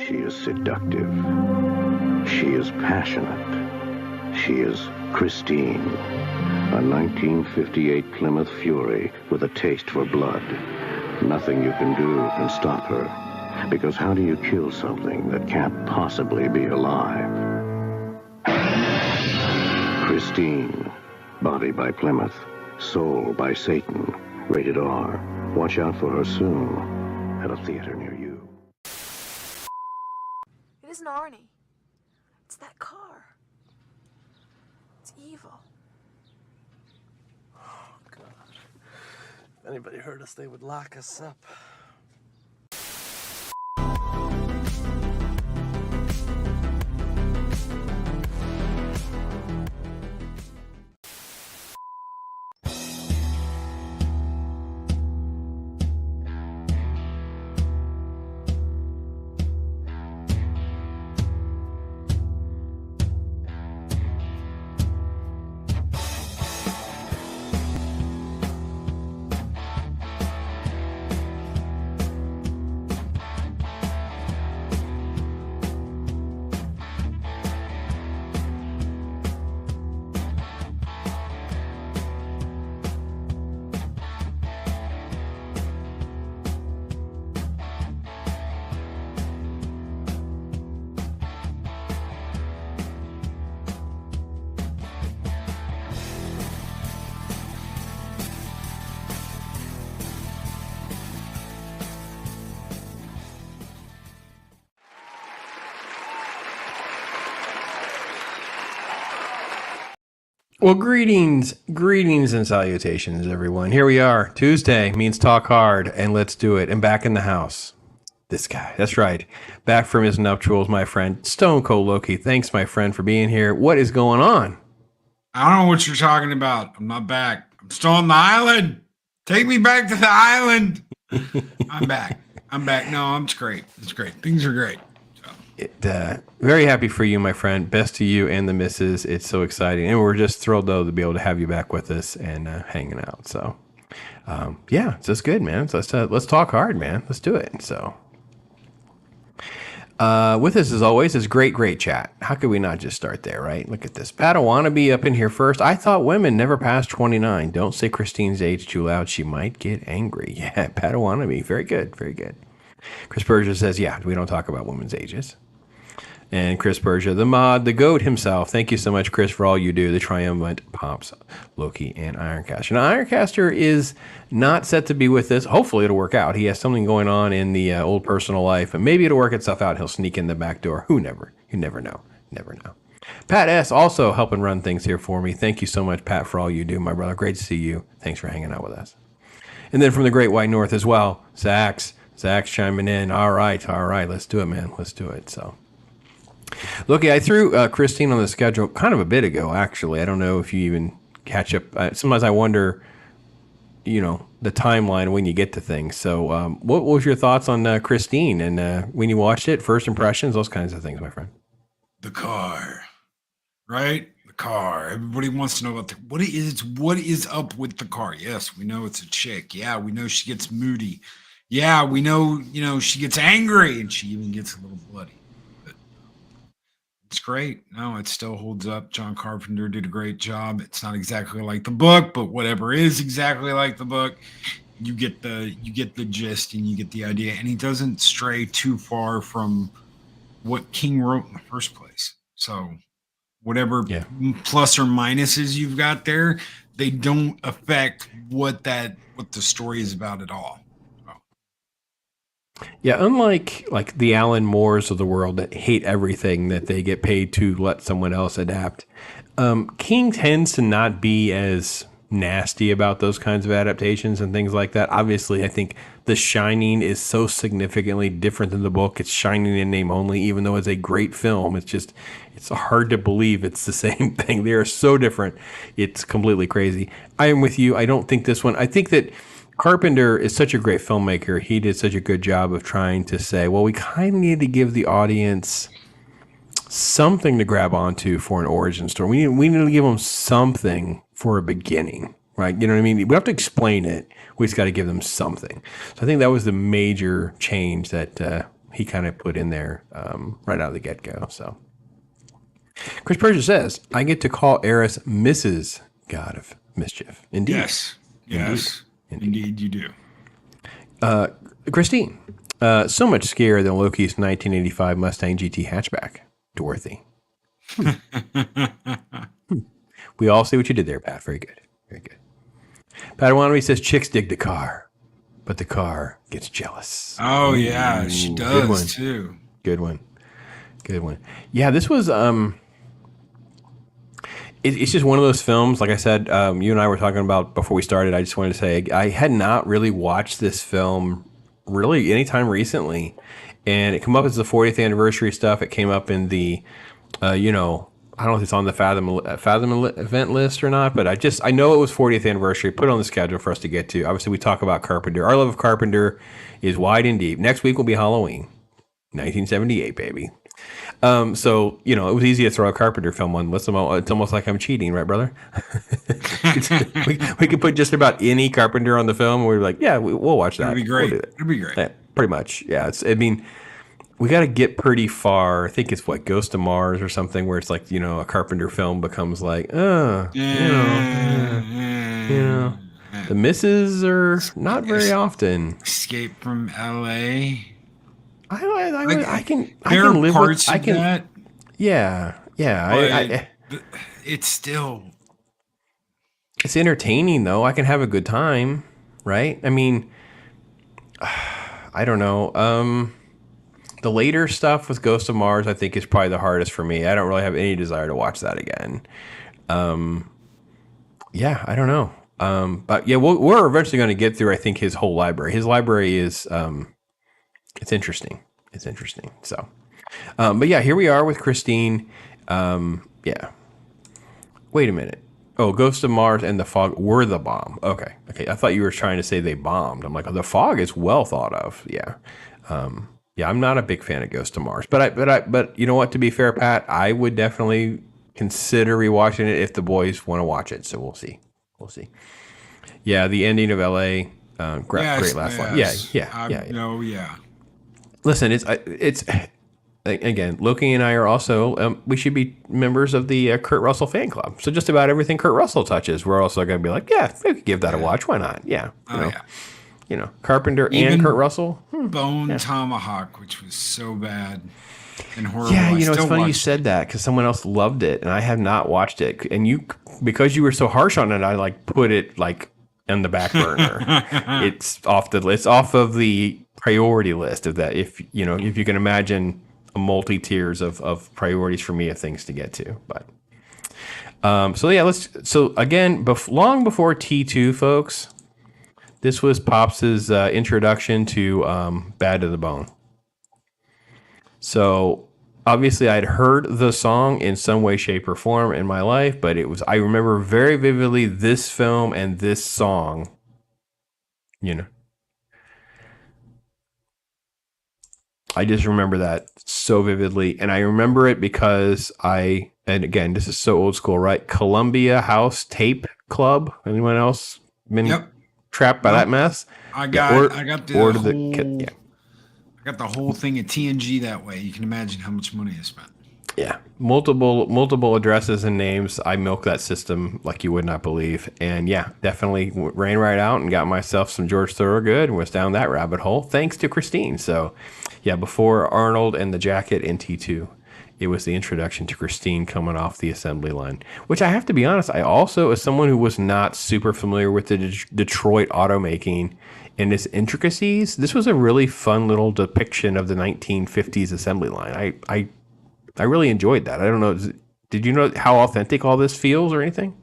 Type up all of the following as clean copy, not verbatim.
She is seductive. She is passionate. She is Christine, a 1958 Plymouth Fury with a taste for blood. Nothing you can do can stop her. Because how do you kill something that can't possibly be alive? Christine, Body by Plymouth, Soul by Satan, rated R. Watch out for her soon at a theater near you. It isn't Arnie. It's that car. It's evil. Oh, God. If anybody heard us, they would lock us up. Well, greetings and salutations, everyone. Here we are. Tuesday means talk hard, and let's do it. And back in the house. This guy. That's right. Back from his nuptials, my friend, Stone Cold Loki. Thanks, my friend, for being here. What is going on? I don't know what you're talking about. I'm not back. I'm still on the island. Take me back to the island. I'm back. No, it's great. It's great. Things are great. Very happy for you, my friend. Best to you and the missus. It's so exciting. And we're just thrilled, though, to be able to have you back with us and hanging out. So, yeah, it's just good, man. So let's talk hard, man. Let's do it. So, with us, as always, is great chat. How could we not just start there, right? Look at this. Padawannabe up in here first. I thought women never passed 29. Don't say Christine's age too loud. She might get angry. Yeah, Padawannabe. Very good. Very good. Chris Berger says, yeah, we don't talk about women's ages. And Chris Berger, the mod, the GOAT himself. Thank you so much, Chris, for all you do. The triumphant Pops, Loki, and Ironcaster. Now, Ironcaster is not set to be with us. Hopefully, it'll work out. He has something going on in the old personal life, and maybe it'll work itself out. He'll sneak in the back door. You never know. Pat S. also helping run things here for me. Thank you so much, Pat, for all you do, my brother. Great to see you. Thanks for hanging out with us. And then from the Great White North as well, Zach's chiming in. All right. Let's do it, man. Let's do it. So. Look, I threw Christine on the schedule kind of a bit ago, actually. I don't know if you even catch up. Sometimes I wonder, the timeline when you get to things. So what was your thoughts on Christine and when you watched it, first impressions, those kinds of things, my friend? The car, right? The car. Everybody wants to know about what is up with the car. Yes, we know it's a chick. Yeah, we know she gets moody. Yeah, we know, she gets angry and she even gets a little bloody. It's great. No, it still holds up. John Carpenter did a great job. It's not exactly like the book, but whatever is exactly like the book, you get the gist and you get the idea. And he doesn't stray too far from what King wrote in the first place. So whatever plus or minuses you've got there, they don't affect what the story is about at all. Yeah, unlike like the Alan Moores of the world that hate everything that they get paid to let someone else adapt, King tends to not be as nasty about those kinds of adaptations and things like that. Obviously, I think The Shining is so significantly different than the book. It's Shining in name only, even though it's a great film. It's hard to believe it's the same thing. They are so different. It's completely crazy. I am with you. I don't think this one, I think that Carpenter is such a great filmmaker. He did such a good job of trying to say, well, we kind of need to give the audience something to grab onto for an origin story. We need to give them something for a beginning, right? You know what I mean? We have to explain it. We just got to give them something. So I think that was the major change that he kind of put in there right out of the get-go. So Chris Persia says, I get to call Eris Mrs. God of Mischief. Indeed. Yes. Indeed you do. Christine, so much scarier than Loki's 1985 Mustang GT hatchback. Dorothy. We all see what you did there, Pat. Very good. Very good. Padawanami says chicks dig the car, but the car gets jealous. Oh, yeah. She does, too. Good one. Yeah, this was... It's just one of those films, like I said, you and I were talking about before we started. I just wanted to say I had not really watched this film really anytime recently. And it came up as the 40th anniversary stuff. It came up in the, I don't know if it's on the Fathom event list or not, but I know it was 40th anniversary. Put it on the schedule for us to get to. Obviously, we talk about Carpenter. Our love of Carpenter is wide and deep. Next week will be Halloween, 1978, baby. So, it was easy to throw a Carpenter film on. It's almost like I'm cheating, right, brother? we could put just about any Carpenter on the film, and we're like, yeah, we'll watch that. It'd be great. It'd be great. Yeah, pretty much. Yeah. We got to get pretty far. I think it's Ghost of Mars or something, where it's like, a Carpenter film becomes like, the misses are not very often. Escape from L.A. I can live parts with of that. Yeah. It's still. It's entertaining though. I can have a good time, right? I mean, I don't know. The later stuff with Ghost of Mars, I think, is probably the hardest for me. I don't really have any desire to watch that again. Yeah, I don't know. But yeah, we're eventually going to get through, I think, his whole library. His library is, it's interesting. It's interesting. So, but yeah, here we are with Christine. Yeah. Wait a minute. Oh, Ghost of Mars and The Fog were the bomb. Okay. I thought you were trying to say they bombed. I'm like, The Fog is well thought of. Yeah. Yeah, I'm not a big fan of Ghost of Mars, but you know what? To be fair, Pat, I would definitely consider rewatching it if the boys want to watch it. So we'll see. Yeah, the ending of L.A. Great last line. Yeah. Listen, it's again, Loki and I are also we should be members of the Kurt Russell fan club. So just about everything Kurt Russell touches, we're also going to be like, yeah, we could give that a watch. Why not? Yeah. Carpenter even and Kurt Russell. Bone Tomahawk, which was so bad and horrible. Yeah, it's funny you said that because someone else loved it and I have not watched it. And because you were so harsh on it, I put it in the back burner. It's off of the priority list of that. If you can imagine a multi-tiers of priorities for me of things to get to. But so again, long before T2, folks. This was Pops' introduction to Bad to the Bone. So obviously I'd heard the song in some way, shape, or form in my life, but I remember very vividly this film and this song, I just remember that so vividly. And I remember it because and again, this is so old school, right? Columbia House Tape Club. Anyone else been trapped by that mess? I got the whole thing at TNG that way. You can imagine how much money I spent. Yeah, multiple addresses and names. I milked that system like you would not believe, and yeah, definitely ran right out and got myself some George Thorogood and was down that rabbit hole thanks to Christine. So, yeah, before Arnold and the Jacket in T2, it was the introduction to Christine coming off the assembly line, which I have to be honest, I also, as someone who was not super familiar with the Detroit automaking and its intricacies, this was a really fun little depiction of the 1950s assembly line. I really enjoyed that. I don't know, did you know how authentic all this feels or anything?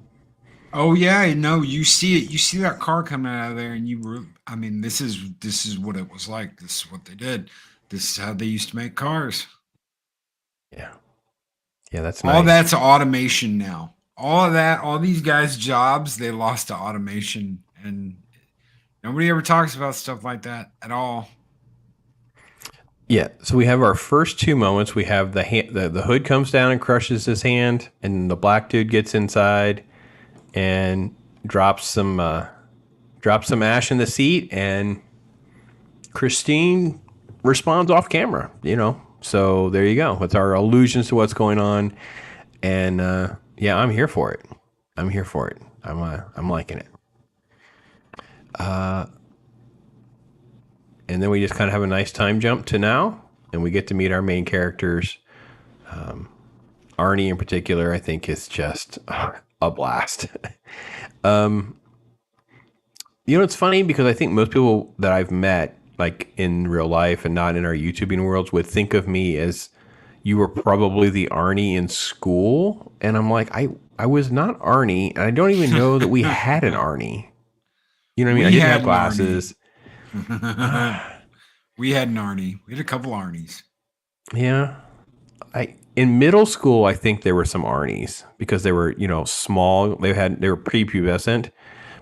Oh yeah, no, you see it. You see that car coming out of there, and this is what it was like. This is what they did. This is how they used to make cars. Yeah, that's nice. All that's automation now. All these guys' jobs, they lost to automation, and nobody ever talks about stuff like that at all. Yeah, so we have our first two moments. We have the hood comes down and crushes his hand, and the black dude gets inside and drops some ash in the seat, and Christine responds off camera, So there you go. It's our allusions to what's going on. And yeah, I'm here for it. I'm liking it. And then we just kind of have a nice time jump to now, and we get to meet our main characters. Arnie in particular, I think, is just a blast. It's funny because I think most people that I've met, like in real life and not in our YouTubing worlds, would think of me as you were probably the Arnie in school. And I'm like, I was not Arnie, and I don't even know that we had an Arnie. You know what I mean? I didn't have glasses. We had an Arnie. We had a couple Arnies. Yeah. In middle school, I think there were some Arnies because they were, small. They were prepubescent.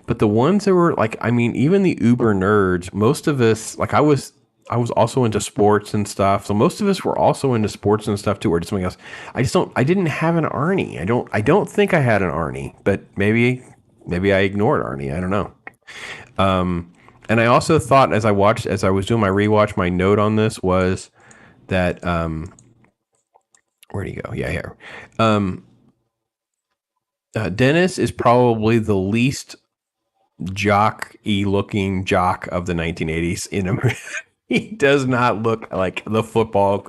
But the ones that were even the uber nerds, most of us, I was also into sports and stuff. So most of us were also into sports and stuff too, or just something else. I didn't have an Arnie. I don't think I had an Arnie, but maybe I ignored Arnie. I don't know. And I also thought as I was doing my rewatch, my note on this was that, where'd he go? Yeah, here. Dennis is probably the least jock-y looking jock of the 1980s. He does not look like the football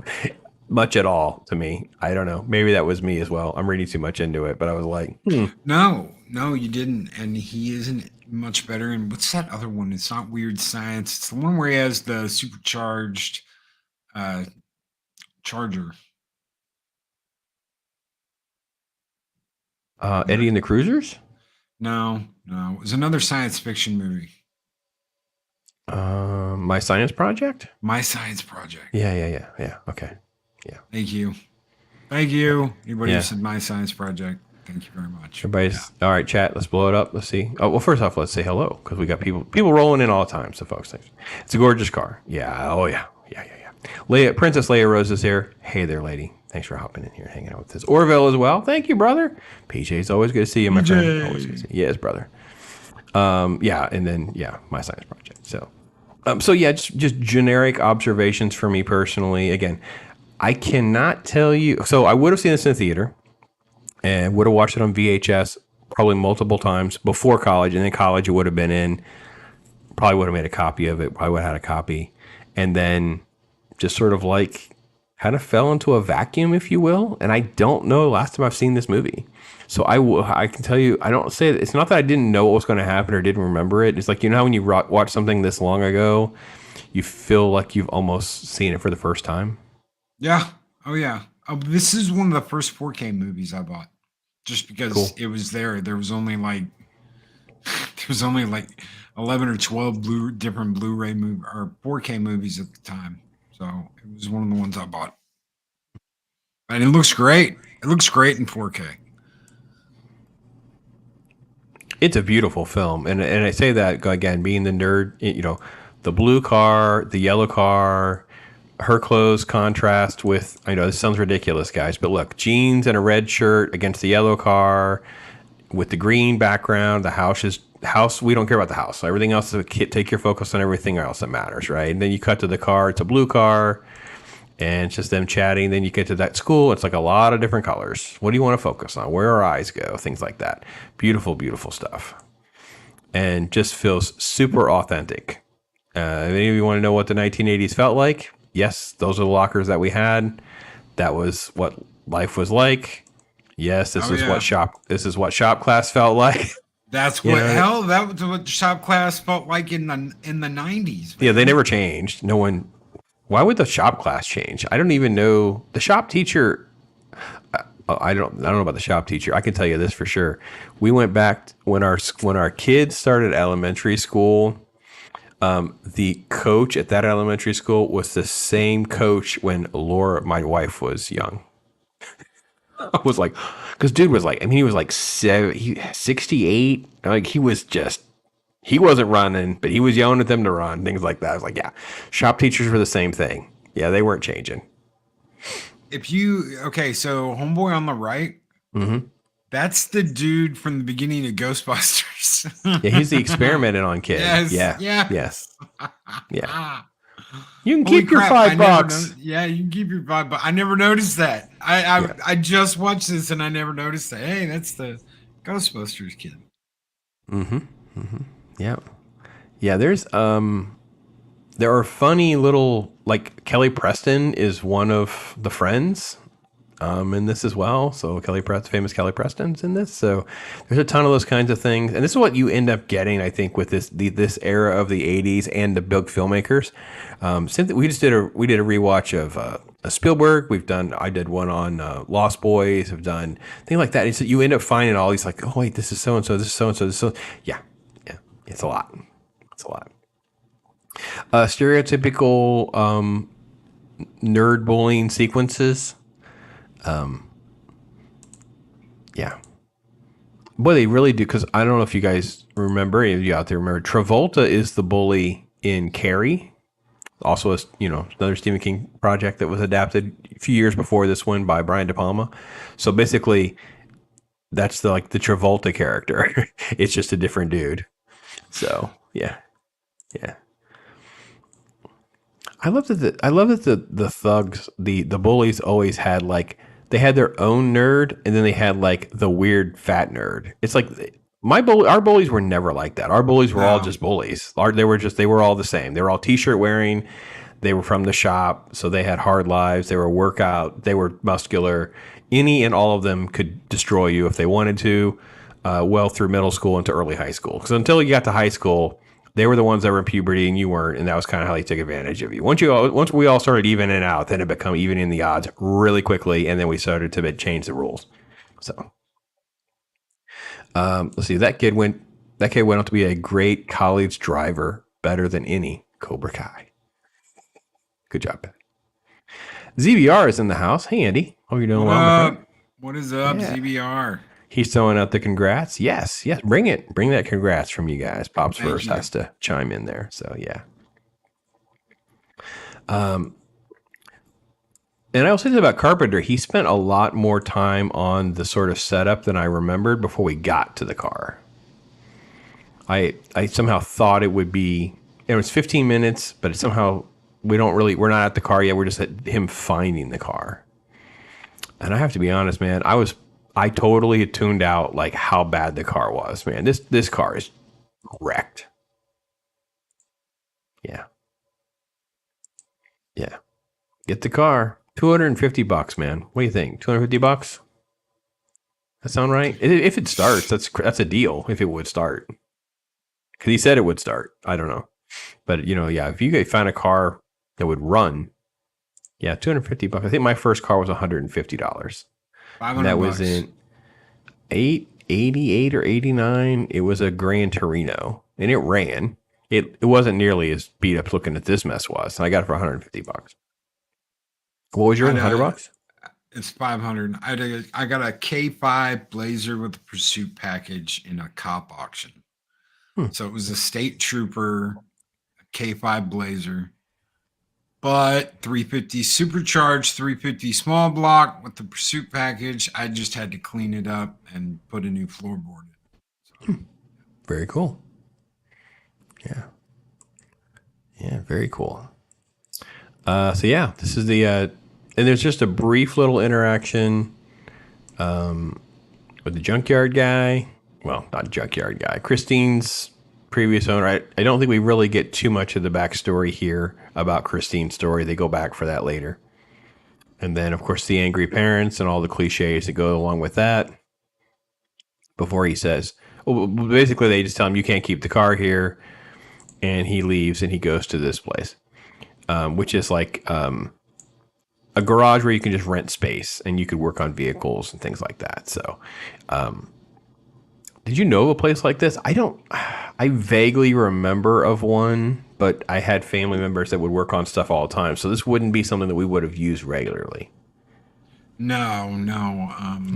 much at all to me. I don't know. Maybe that was me as well. I'm reading too much into it, but I was like, No, you didn't. And he isn't much better. And what's that other one? It's not Weird Science. It's the one where he has the supercharged charger. Eddie and the Cruisers? No. It was another science fiction movie. My Science Project? My Science Project. Yeah. Okay. Yeah. Thank you. Anybody who said My Science Project, thank you very much. Everybody's all right, chat. Let's blow it up. Let's see. Oh, well, first off, let's say hello because we got people rolling in all the time. So, folks, thanks. It's a gorgeous car. Yeah. Oh, yeah. Princess Leia Rose is here. Hey there, lady. Thanks for hopping in here, hanging out with us. Orville as well. Thank you, brother. PJ's always good to see you, my friend. Always good to see you. Yes, brother. And then My Science Project. So just generic observations for me personally. Again, I cannot tell you. So I would have seen this in the theater and would have watched it on VHS probably multiple times before college. And then college it would have been in. Probably would have made a copy of it. Probably would have had a copy. And then just sort of kind of fell into a vacuum, if you will. And I don't know the last time I've seen this movie. So I can tell you, I don't say that it's not that I didn't know what was going to happen or didn't remember it. It's like, how when you watch something this long ago, you feel like you've almost seen it for the first time. Yeah. Oh, yeah. This is one of the first 4K movies I bought just because It was there. There was only 11 or 12 different Blu-ray or 4K movies at the time. So it was one of the ones I bought. And it looks great. It looks great in 4K. It's a beautiful film. And I say that, again, being the nerd, the blue car, the yellow car, her clothes contrast with, I know this sounds ridiculous, guys, but look, jeans and a red shirt against the yellow car with the green background. The house, we don't care about the house. So everything else, take your focus on everything else that matters, right? And then you cut to the car, it's a blue car, and it's just them chatting. Then you get to that school, it's like a lot of different colors. What do you want to focus on? Where our eyes go? Things like that. Beautiful, beautiful stuff. And just feels super authentic. If any of you want to know what the 1980s felt like, yes, those are the lockers that we had. That was what life was like. Yes, this is what shop class felt like. That's what that was what shop class felt like in the 90s. Yeah, they never changed. No one. Why would the shop class change? I don't even know. The shop teacher. I don't know about the shop teacher. I can tell you this for sure. We went back when our kids started elementary school. The coach at that elementary school was the same coach when Laura, my wife, was young. I was like, because dude was like, he was like 68. Like he wasn't running, but he was yelling at them to run, things like that. I was like, yeah, shop teachers were the same thing. Yeah, they weren't changing. So homeboy on the right, that's the dude from the beginning of Ghostbusters. Yeah, he's the experimented on kid. Yes. Yeah. Yeah. Yes. Yeah. You can Holy keep your crap, I never $5. Yeah, you can keep your $5. I never noticed that. I just watched this and I never noticed that. Hey, that's the Ghostbusters kid. Yeah. Yeah, there are funny little, like Kelly Preston is one of the friends in this as well. So famous Kelly Preston's in this. So there's a ton of those kinds of things. And this is what you end up getting, I think, with this era of the 80s and the big filmmakers. We did a rewatch of a Spielberg. I did one on Lost Boys. I've done things like that. And so you end up finding all these like, oh wait, this is so and so, this is so and so, this is so. Yeah, it's a lot. It's a lot. Stereotypical nerd bullying sequences. Yeah. Boy, they really do, because I don't know if you guys remember, any of you out there remember, Travolta is the bully in Carrie. Also, another Stephen King project that was adapted a few years before this one by Brian De Palma. So basically, that's the Travolta character. It's just a different dude. So yeah. I love that the thugs, the bullies always had they had their own nerd, and then they had the weird fat nerd. It's like our bullies were never like that. Our bullies were all just bullies. They were all the same. They were all t-shirt wearing. They were from the shop, so they had hard lives. They were workout. They were muscular. Any and all of them could destroy you if they wanted to. Well through middle school into early high school. Because until you got to high school, they were the ones that were in puberty and you weren't, and that was kind of how they took advantage of you. Once we all started evening out, then it became even in the odds really quickly, and then we started to change the rules. So, let's see. That kid went on to be a great college driver, better than any Cobra Kai. Good job, Ben. ZBR is in the house. Hey, Andy. Hope you're doing well, my friend. What is up, ZBR? He's throwing out the congrats. Yes. Bring it. Bring that congrats from you guys. Pops Thank first you. has to chime in there. So yeah. And I also think about Carpenter. He spent a lot more time on the sort of setup than I remembered before we got to the car. I somehow thought it would be. It was 15 minutes, but somehow we're not at the car yet. We're just at him finding the car. And I have to be honest, man. I totally had tuned out how bad the car was, man. This car is wrecked. Yeah. Get the car. $250, man. What do you think? $250? That sound right? If it starts, that's a deal. If it would start, because he said it would start. I don't know, but if you guys find a car that would run, yeah, $250. I think my first car was $150. And that was in 88 or 89. It was a Gran Torino, and it ran. It wasn't nearly as beat up looking as this mess was. And I got it for $150. What was yours? $100? It's 500. I got a K5 Blazer with a pursuit package in a cop auction. So it was a state trooper, a K5 Blazer. But 350 supercharged, 350 small block with the pursuit package. I just had to clean it up and put a new floorboard in. So. Very cool. Yeah, very cool. This is the and there's just a brief little interaction with the junkyard guy. Well, not junkyard guy. Christine's previous owner. I don't think we really get too much of the backstory here about Christine's story. They go back for that later. And then, of course, the angry parents and all the cliches that go along with that. Before he says, basically, they just tell him, you can't keep the car here. And he leaves and he goes to this place, which is a garage where you can just rent space and you could work on vehicles and things like that. So, did you know of a place like this? I vaguely remember of one, but I had family members that would work on stuff all the time. So this wouldn't be something that we would have used regularly. No.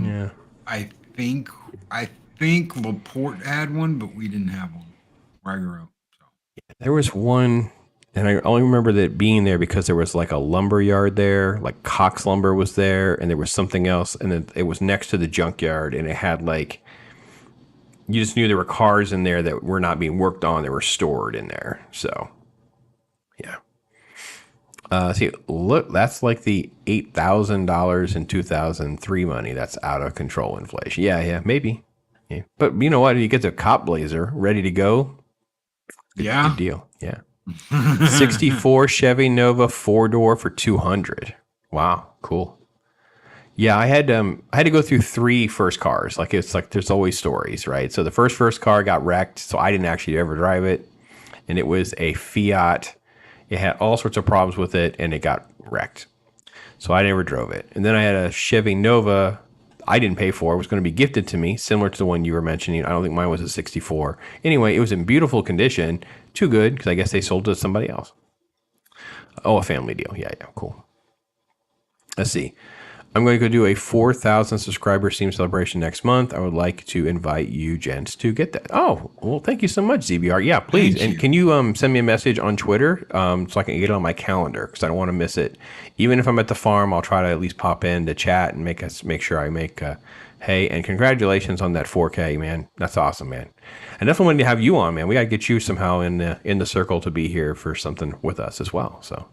Yeah. I think LaPorte had one, but we didn't have one where I grew up. So. There was one, and I only remember that being there because there was a lumber yard there, Cox Lumber was there, and there was something else, and it was next to the junkyard, and it had you just knew there were cars in there that were not being worked on. They were stored in there. So, yeah. See, look, that's like the $8,000 in 2003 money. That's out of control inflation. Yeah, maybe. Yeah. But you know what? You get the cop blazer ready to go. Good deal. Yeah. 64 Chevy Nova 4-door for $200. Wow, cool. Yeah, I had to go through 3 first cars. Like it's like there's always stories, right? So the first car got wrecked, so I didn't actually ever drive it, and it was a Fiat. It had all sorts of problems with it, and it got wrecked. So I never drove it. And then I had a Chevy Nova I didn't pay for. It was going to be gifted to me, similar to the one you were mentioning. I don't think mine was a 64. Anyway, it was in beautiful condition. Too good, because I guess they sold it to somebody else. Oh, a family deal. Yeah, cool. Let's see. I'm going to go do a 4,000 subscriber Steam celebration next month. I would like to invite you gents to get that. Oh, well, thank you so much, ZBR. Yeah, please. Thank you. And can you send me a message on Twitter so I can get it on my calendar, because I don't want to miss it. Even if I'm at the farm, I'll try to at least pop in to chat and make sure I make hey, and congratulations on that 4K, man. That's awesome, man. And definitely wanted to have you on, man. We got to get you somehow in the circle to be here for something with us as well. So.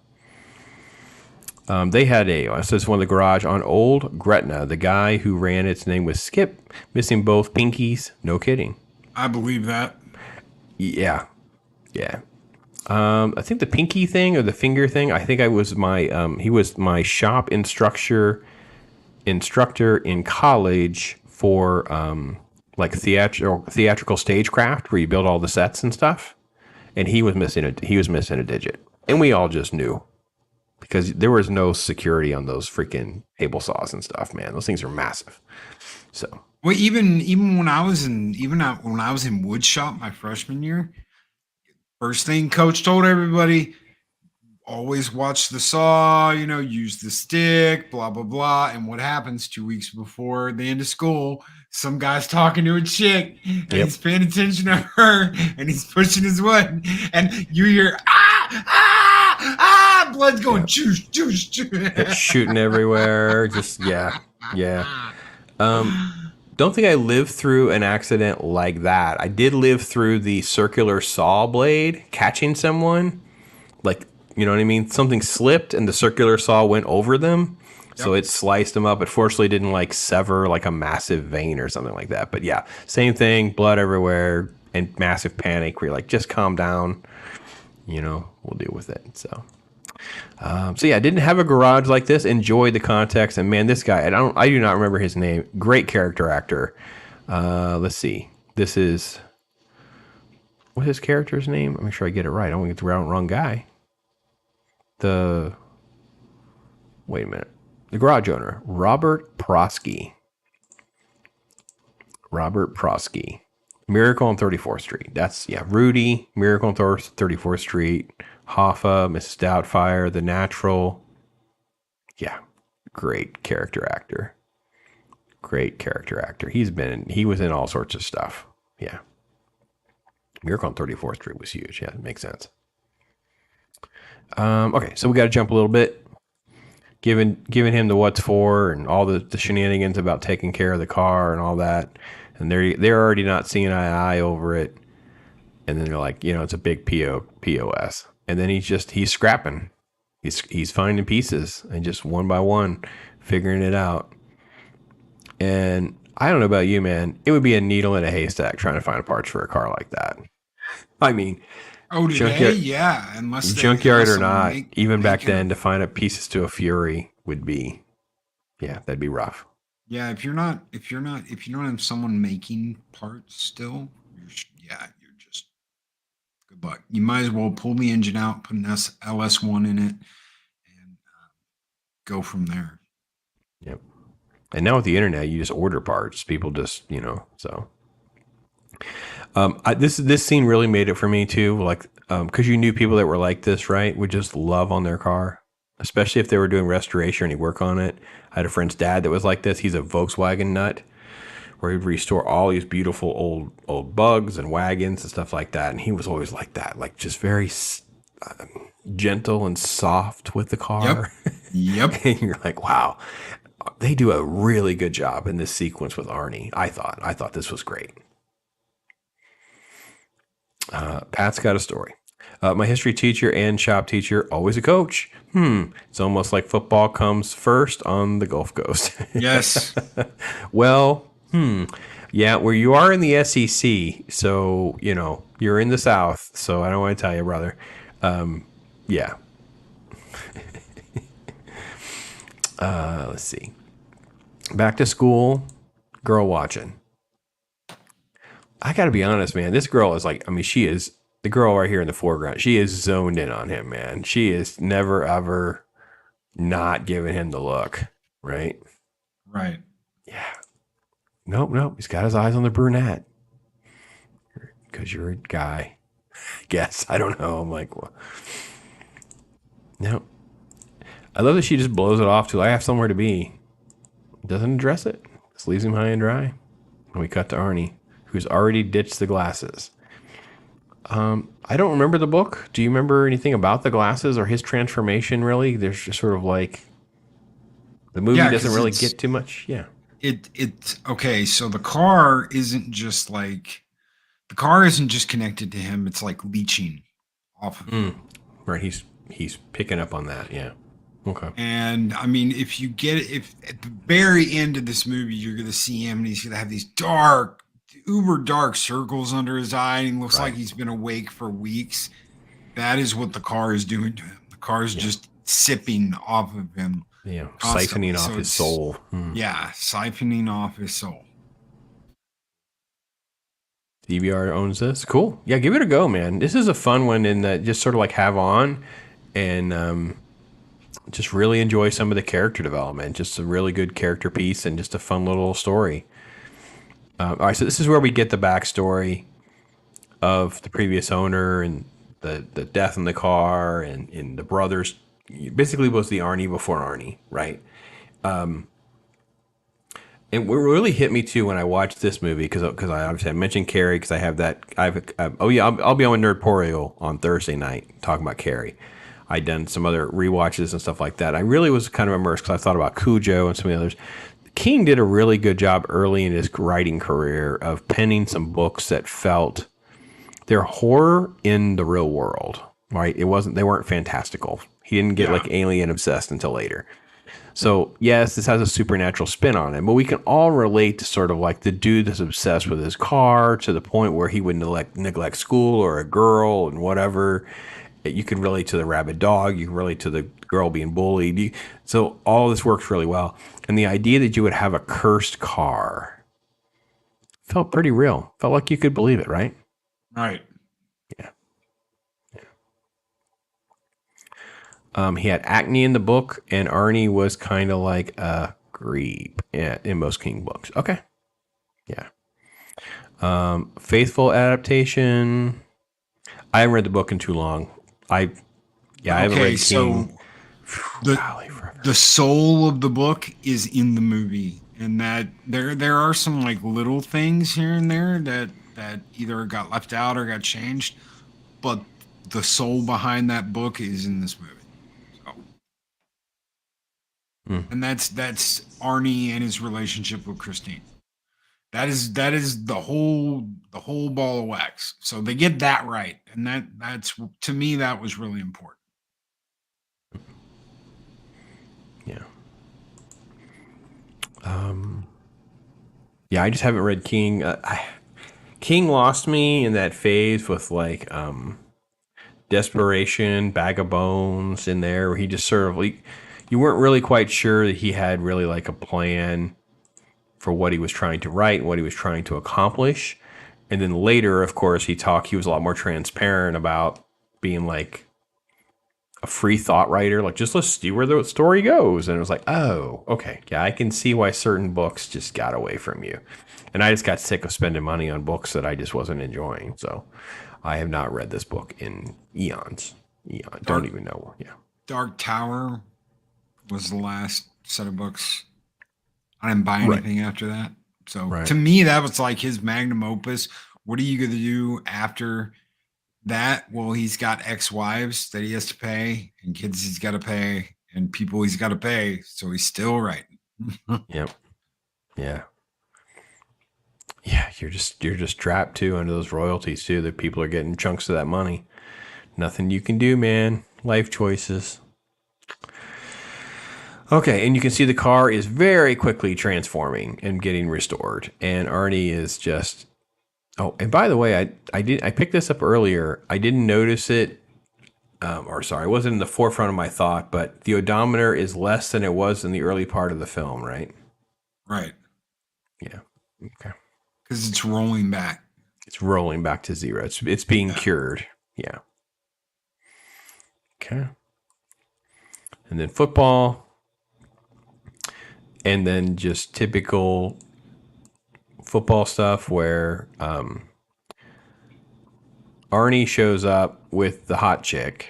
They had it says one of the garage on Old Gretna. The guy who ran its name was Skip, missing both pinkies. No kidding. I believe that. Yeah. I think the pinky thing or the finger thing, I think I was he was my shop instructor in college for like theatrical stagecraft, where you build all the sets and stuff. And he was missing a digit. And we all just knew. Because there was no security on those freaking table saws and stuff, man. Those things are massive. So, well, even when I was in wood shop my freshman year, first thing coach told everybody, always watch the saw, use the stick, blah, blah, blah. And what happens 2 weeks before the end of school, some guy's talking to a chick and he's paying attention to her and he's pushing his wood and you hear, blood's going juice. It's shooting everywhere. Just, yeah. Don't think I lived through an accident like that. I did live through the circular saw blade catching someone. Like, you know what I mean? Something slipped and the circular saw went over them. Yep. So it sliced them up. It fortunately didn't like sever like a massive vein or something like that. But yeah, same thing, blood everywhere and massive panic where you're like, just calm down. We'll deal with it. So yeah, I didn't have a garage like this. Enjoyed the context, and man, this guy, I do not remember his name. Great character actor. Let's see. This is what's his character's name? Make sure I get it right. I don't want to get the wrong guy. Wait a minute. The garage owner, Robert Prosky. Miracle on 34th Street. That's, Rudy, Miracle on 34th Street, Hoffa, Mrs. Doubtfire, The Natural. Yeah, great character actor. He was in all sorts of stuff. Yeah. Miracle on 34th Street was huge. Yeah, it makes sense. Okay, so we got to jump a little bit. Giving him the what's for and all the shenanigans about taking care of the car and all that. And they're already not seeing eye to eye over it. And then they're like, it's a big POS. And then he's scrapping. He's finding pieces and just one by one figuring it out. And I don't know about you, man. It would be a needle in a haystack trying to find parts for a car like that. I mean, today, yeah. Unless junkyard or not, even back then, to find pieces to a Fury would be, that'd be rough. Yeah, if you don't have someone making parts still, you're just good luck. You might as well pull the engine out, put an LS1 in it, and go from there. Yep. And now with the internet, you just order parts. People just, so. This scene really made it for me too. Like, because you knew people that were like this, right? Would just love on their car, especially if they were doing restoration or any work on it. I had a friend's dad that was like this. He's a Volkswagen nut, where he'd restore all these beautiful old bugs and wagons and stuff like that. And he was always like that, like just very gentle and soft with the car. Yep. And you're like, wow, they do a really good job in this sequence with Arnie. I thought this was great. Pat's got a story. My history teacher and shop teacher, always a coach. It's almost like football comes first on the Gulf Coast. Yes. Well, yeah, where you are in the SEC, so, you know, you're in the South, so I don't want to tell you, brother. Yeah. Let's see. Back to school, girl watching. I got to be honest, man. This girl is like, I mean, she is the girl right here in the foreground. She is zoned in on him, man. She is never, ever not giving him the look, right? Right. Yeah. Nope. He's got his eyes on the brunette because you're a guy. Guess. I don't know. I'm like, well, no. I love that she just blows it off to, I have somewhere to be. Doesn't address it. Just leaves him high and dry. And we cut to Arnie, who's already ditched the glasses. I don't remember the book. Do you remember anything about the glasses or his transformation, really? There's just sort of like, the movie doesn't really get too much. Yeah. It's okay. So the car isn't just connected to him. It's like leeching off of him. Right. He's picking up on that. Yeah. Okay. And I mean, if at the very end of this movie, you're going to see him and he's going to have these uber dark circles under his eye. And he looks like he's been awake for weeks. That is what the car is doing to him. The car is just sipping off of him. Yeah. Constantly. Siphoning off his soul. Yeah. Siphoning off his soul. DVR owns this. Cool. Yeah. Give it a go, man. This is a fun one in that just sort of like have on and, just really enjoy some of the character development. Just a really good character piece and just a fun little story. All right, so this is where we get the backstory of the previous owner and the death in the car and the brothers. Basically, was the Arnie before Arnie, right? And what really hit me too when I watched this movie, because I obviously I mentioned Carrie because I have that. I'll be on Nerdporial on Thursday night talking about Carrie. I'd done some other rewatches and stuff like that. I really was kind of immersed because I thought about Cujo and some of the others. King did a really good job early in his writing career of penning some books that felt they're horror in the real world, right? They weren't fantastical. He didn't get like alien obsessed until later. So yes, this has a supernatural spin on it, but we can all relate to sort of like the dude that's obsessed with his car to the point where he would neglect school or a girl and whatever. You can relate to the rabid dog. You can relate to the girl being bullied. So all this works really well. And the idea that you would have a cursed car felt pretty real. Felt like you could believe it, right? Right. Yeah. He had acne in the book, and Arnie was kind of like a creep in most King books. Okay. Yeah. Faithful adaptation. I haven't read the book in too long. I haven't read King. The soul of the book is in the movie, and that there are some like little things here and there that either got left out or got changed, but the soul behind that book is in this movie. So. And that's Arnie and his relationship with Christine. That is the whole ball of wax. So they get that right, and that's to me that was really important. Yeah. Yeah, I just haven't read King. King lost me in that phase with like Desperation, Bag of Bones in there, where he just sort of like you weren't really quite sure that he had really like a plan for what he was trying to write and what he was trying to accomplish. And then later, of course, he was a lot more transparent about being like a free thought writer. Like, just let's see where the story goes. And it was like, oh, okay. Yeah, I can see why certain books just got away from you. And I just got sick of spending money on books that I just wasn't enjoying. So I have not read this book in eons. Don't even know. Yeah. Dark Tower was the last set of books. I didn't buy anything after that. So to me, that was like his magnum opus. What are you going to do after that? Well, he's got ex-wives that he has to pay and kids he's got to pay and people he's got to pay. So he's still writing. Yep. Yeah. Yeah. You're just trapped too under those royalties too, that people are getting chunks of that money. Nothing you can do, man. Life choices. Okay, and you can see the car is very quickly transforming and getting restored. And Arnie is just... Oh, and by the way, I picked this up earlier. I didn't notice it. It wasn't in the forefront of my thought, but the odometer is less than it was in the early part of the film, right? Right. Yeah. Okay. Because it's rolling back. It's rolling back to zero. It's being cured. Yeah. Okay. And then football. And then just typical football stuff where Arnie shows up with the hot chick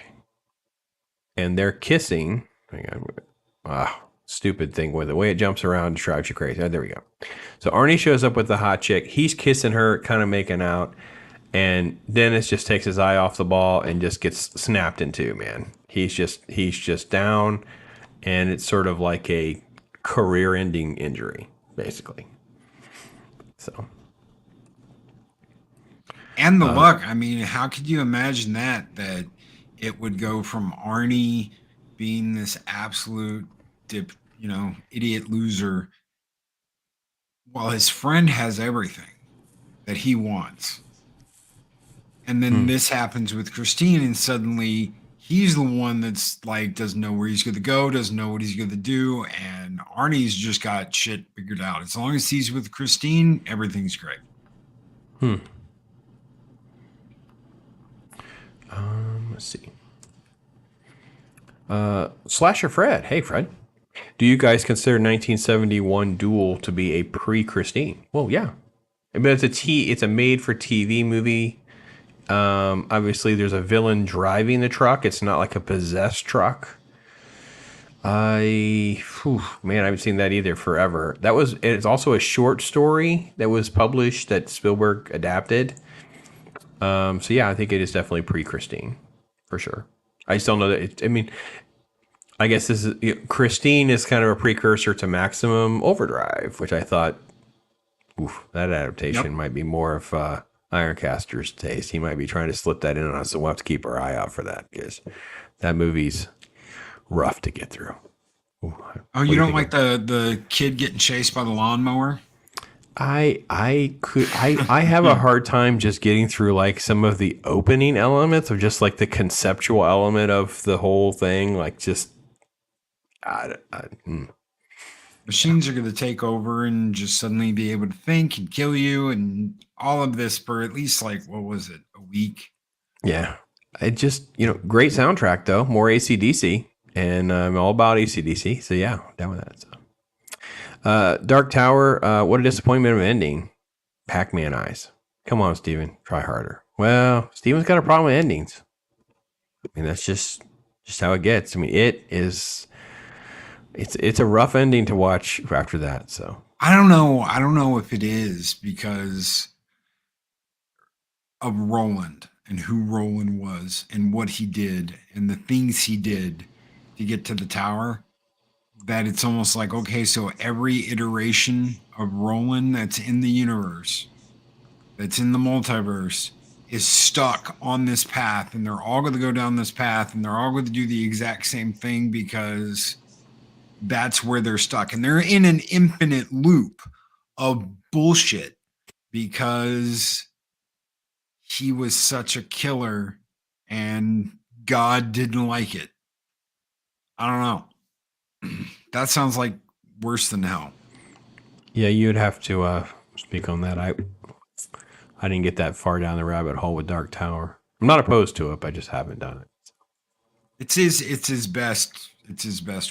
and they're kissing. Stupid thing with the way it jumps around drives you crazy. Oh, there we go. So Arnie shows up with the hot chick. He's kissing her, kind of making out. And Dennis just takes his eye off the ball and just gets snapped in two, man. He's just down. And it's sort of like a career-ending injury, basically. So. And the luck. I mean, how could you imagine that it would go from Arnie being this absolute idiot loser while his friend has everything that he wants. And then this happens with Christine, and suddenly he's the one that's like doesn't know where he's going to go, doesn't know what he's going to do, and Arnie's just got shit figured out. As long as he's with Christine, everything's great. Let's see. Slasher Fred. Hey, Fred. Do you guys consider 1971 Duel to be a pre-Christine? Well, yeah. I mean, it's a made-for-TV movie. Obviously, there's a villain driving the truck. It's not like a possessed truck. I haven't seen that either forever. It's also a short story that was published that Spielberg adapted. So yeah, I think it is definitely pre-Christine for sure. I still know that. I guess this is Christine is kind of a precursor to Maximum Overdrive, which I thought, that adaptation might be more of Ironcaster's taste. He might be trying to slip that in on us, so we'll have to keep our eye out for that because that movie's rough to get through. You don't like the kid getting chased by the lawnmower? I have a hard time just getting through like some of the opening elements of just like the conceptual element of the whole thing. Like just, Machines are going to take over and just suddenly be able to think and kill you and all of this for at least like, what was it? A week? Yeah. It just, great soundtrack though. More AC/DC, and I'm all about AC/DC. So yeah, down with that. So. Dark Tower, what a disappointment of ending. Pac-Man eyes. Come on, Steven. Try harder. Well, Steven's got a problem with endings. That's just how it gets. It's a rough ending to watch after that. So I don't know if it is because of Roland and who Roland was and what he did and the things he did to get to the tower. That it's almost like, okay, so every iteration of Roland that's in the universe, that's in the multiverse, is stuck on this path, and they're all going to go down this path, and they're all going to do the exact same thing because that's where they're stuck. And they're in an infinite loop of bullshit because he was such a killer and God didn't like it. I don't know. That sounds like worse than hell. Yeah, you'd have to speak on that. I didn't get that far down the rabbit hole with Dark Tower. I'm not opposed to it, but I just haven't done it. It's his best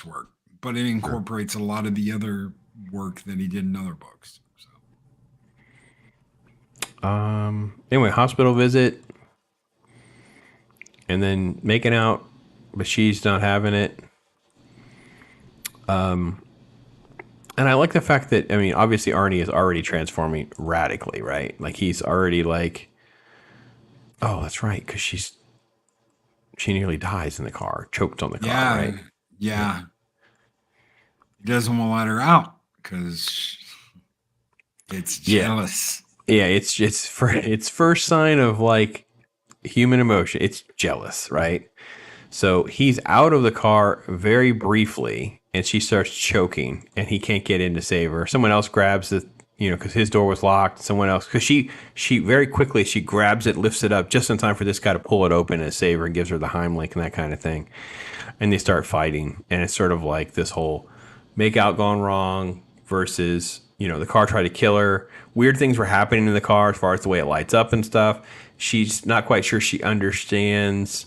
work, but it incorporates a lot of the other work that he did in other books. So. Anyway, hospital visit, and then making out, but she's not having it. And I like the fact that, obviously Arnie is already transforming radically, right? Like he's already like, oh, that's right. Cause she nearly dies in the car, choked on the car, right? Yeah. He doesn't want to let her out cause it's jealous. Yeah. It's first sign of like human emotion. It's jealous, right? So he's out of the car very briefly, and she starts choking, and he can't get in to save her. Someone else grabs the, because his door was locked. Someone else, because she very quickly, she grabs it, lifts it up just in time for this guy to pull it open and save her and gives her the Heimlich and that kind of thing. And they start fighting, and it's sort of like this whole make out gone wrong versus, the car tried to kill her. Weird things were happening in the car as far as the way it lights up and stuff. She's not quite sure she understands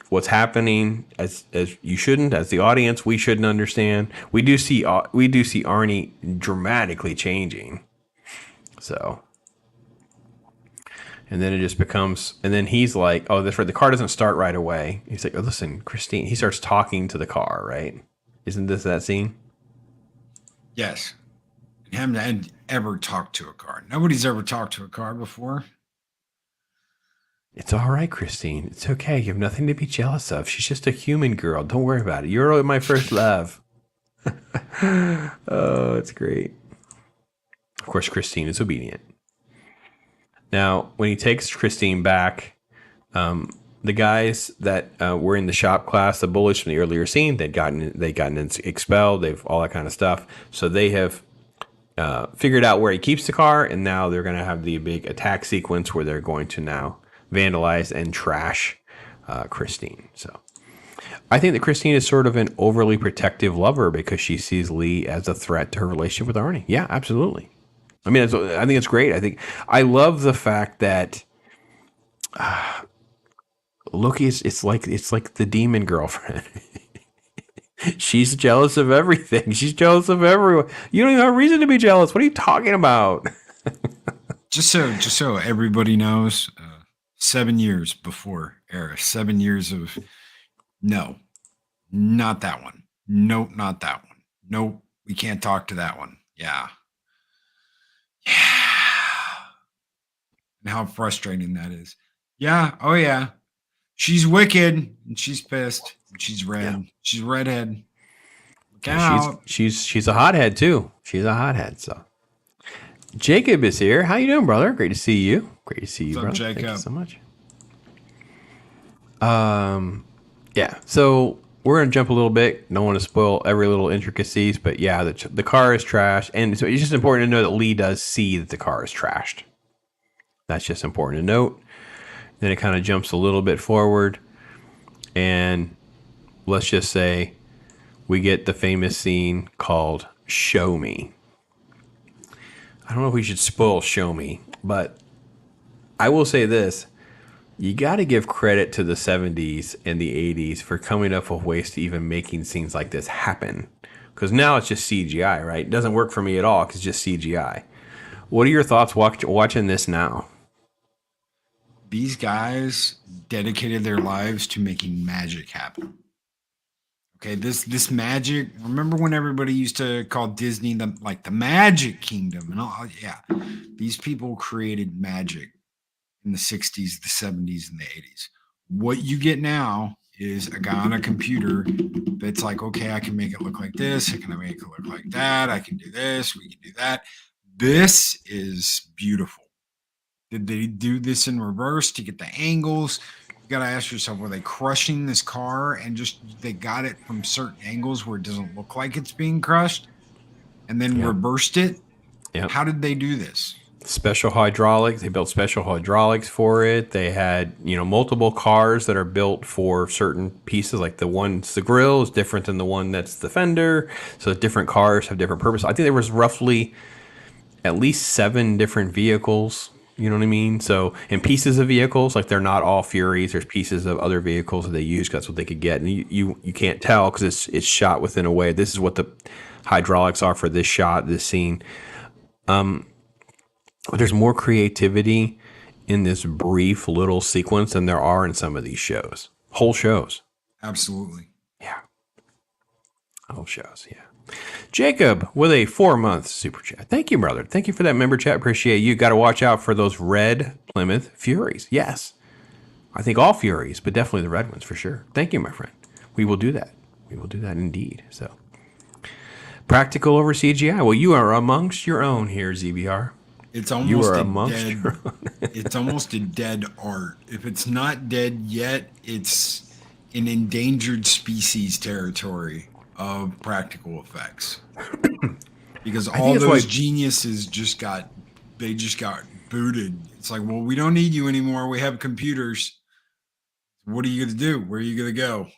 what's happening as you shouldn't, as the audience, we shouldn't understand. We do see Arnie dramatically changing. So, and then it just becomes, and then he's like, oh, that's right. The car doesn't start right away. He's like, oh, listen, Christine, he starts talking to the car, right? Isn't this that scene? Yes. And haven't ever talked to a car. Nobody's ever talked to a car before. It's all right, Christine. It's okay. You have nothing to be jealous of. She's just a human girl. Don't worry about it. You're my first love. Oh, it's great. Of course, Christine is obedient. Now, when he takes Christine back, the guys that were in the shop class, the bullies from the earlier scene, they'd gotten expelled. They've all that kind of stuff. So they have figured out where he keeps the car, and now they're going to have the big attack sequence where they're going to now vandalize and trash Christine. So I think that Christine is sort of an overly protective lover because she sees Leigh as a threat to her relationship with Arnie. Yeah, absolutely. I mean, I think it's great. I love the fact that Loki is it's like the demon girlfriend. She's jealous of everything. She's jealous of everyone. You don't even have a reason to be jealous. What are you talking about? Just so everybody knows, 7 years before Eris, 7 years of no, not that one. Nope, not that one. Nope, we can't talk to that one. Yeah. And how frustrating that is. Yeah. Oh yeah. She's wicked and she's pissed. And she's red. Yeah. She's a redhead. Look out. She's a hothead too. She's a hothead. So Jacob is here. How you doing, brother? Great to see you. Great to see you, brother. Jacob? Thank you so much. Yeah. So we're gonna jump a little bit. Don't want to spoil every little intricacies, but yeah, the car is trashed, and so it's just important to know that Leigh does see that the car is trashed. That's just important to note. Then it kind of jumps a little bit forward, and let's just say we get the famous scene called "Show Me." I don't know if we should spoil "Show Me," but I will say this. You got to give credit to the 70s and the 80s for coming up with ways to even making scenes like this happen. Because now it's just CGI, right? It doesn't work for me at all because it's just CGI. What are your thoughts watching this now? These guys dedicated their lives to making magic happen. Okay, this magic. Remember when everybody used to call Disney the Magic Kingdom and all? Yeah, these people created magic in the 60s, the 70s, and the 80s. What you get now is a guy on a computer that's like, okay, I can make it look like this. I can make it look like that. I can do this. We can do that. This is beautiful. Did they do this in reverse to get the angles? You got to ask yourself, were they crushing this car and just they got it from certain angles where it doesn't look like it's being crushed and then reversed it? Yep. How did they do this? Special hydraulics. They built special hydraulics for it. They had, multiple cars that are built for certain pieces. Like the grill is different than the one that's the fender. So different cars have different purposes. I think there was roughly at least 7 different vehicles. You know what I mean? So, and pieces of vehicles, like they're not all Furies. There's pieces of other vehicles that they use. That's what they could get. And you can't tell because it's shot within a way. This is what the hydraulics are for this shot, this scene. There's more creativity in this brief little sequence than there are in some of these shows. Whole shows. Absolutely. Yeah. Whole shows, yeah. Jacob with a 4-month super chat. Thank you, brother. Thank you for that member chat. Appreciate you. Got to watch out for those red Plymouth Furies. Yes. I think all Furies, but definitely the red ones for sure. Thank you, my friend. We will do that. We will do that indeed. So, practical over CGI. Well, you are amongst your own here, ZBR. It's You almost are a a monster. dead. It's almost a dead art. If it's not dead yet, it's in endangered species territory of practical effects. Because I think all that's those why- geniuses just got booted. It's like, well, we don't need you anymore. We have computers. What are you going to do? Where are you going to go?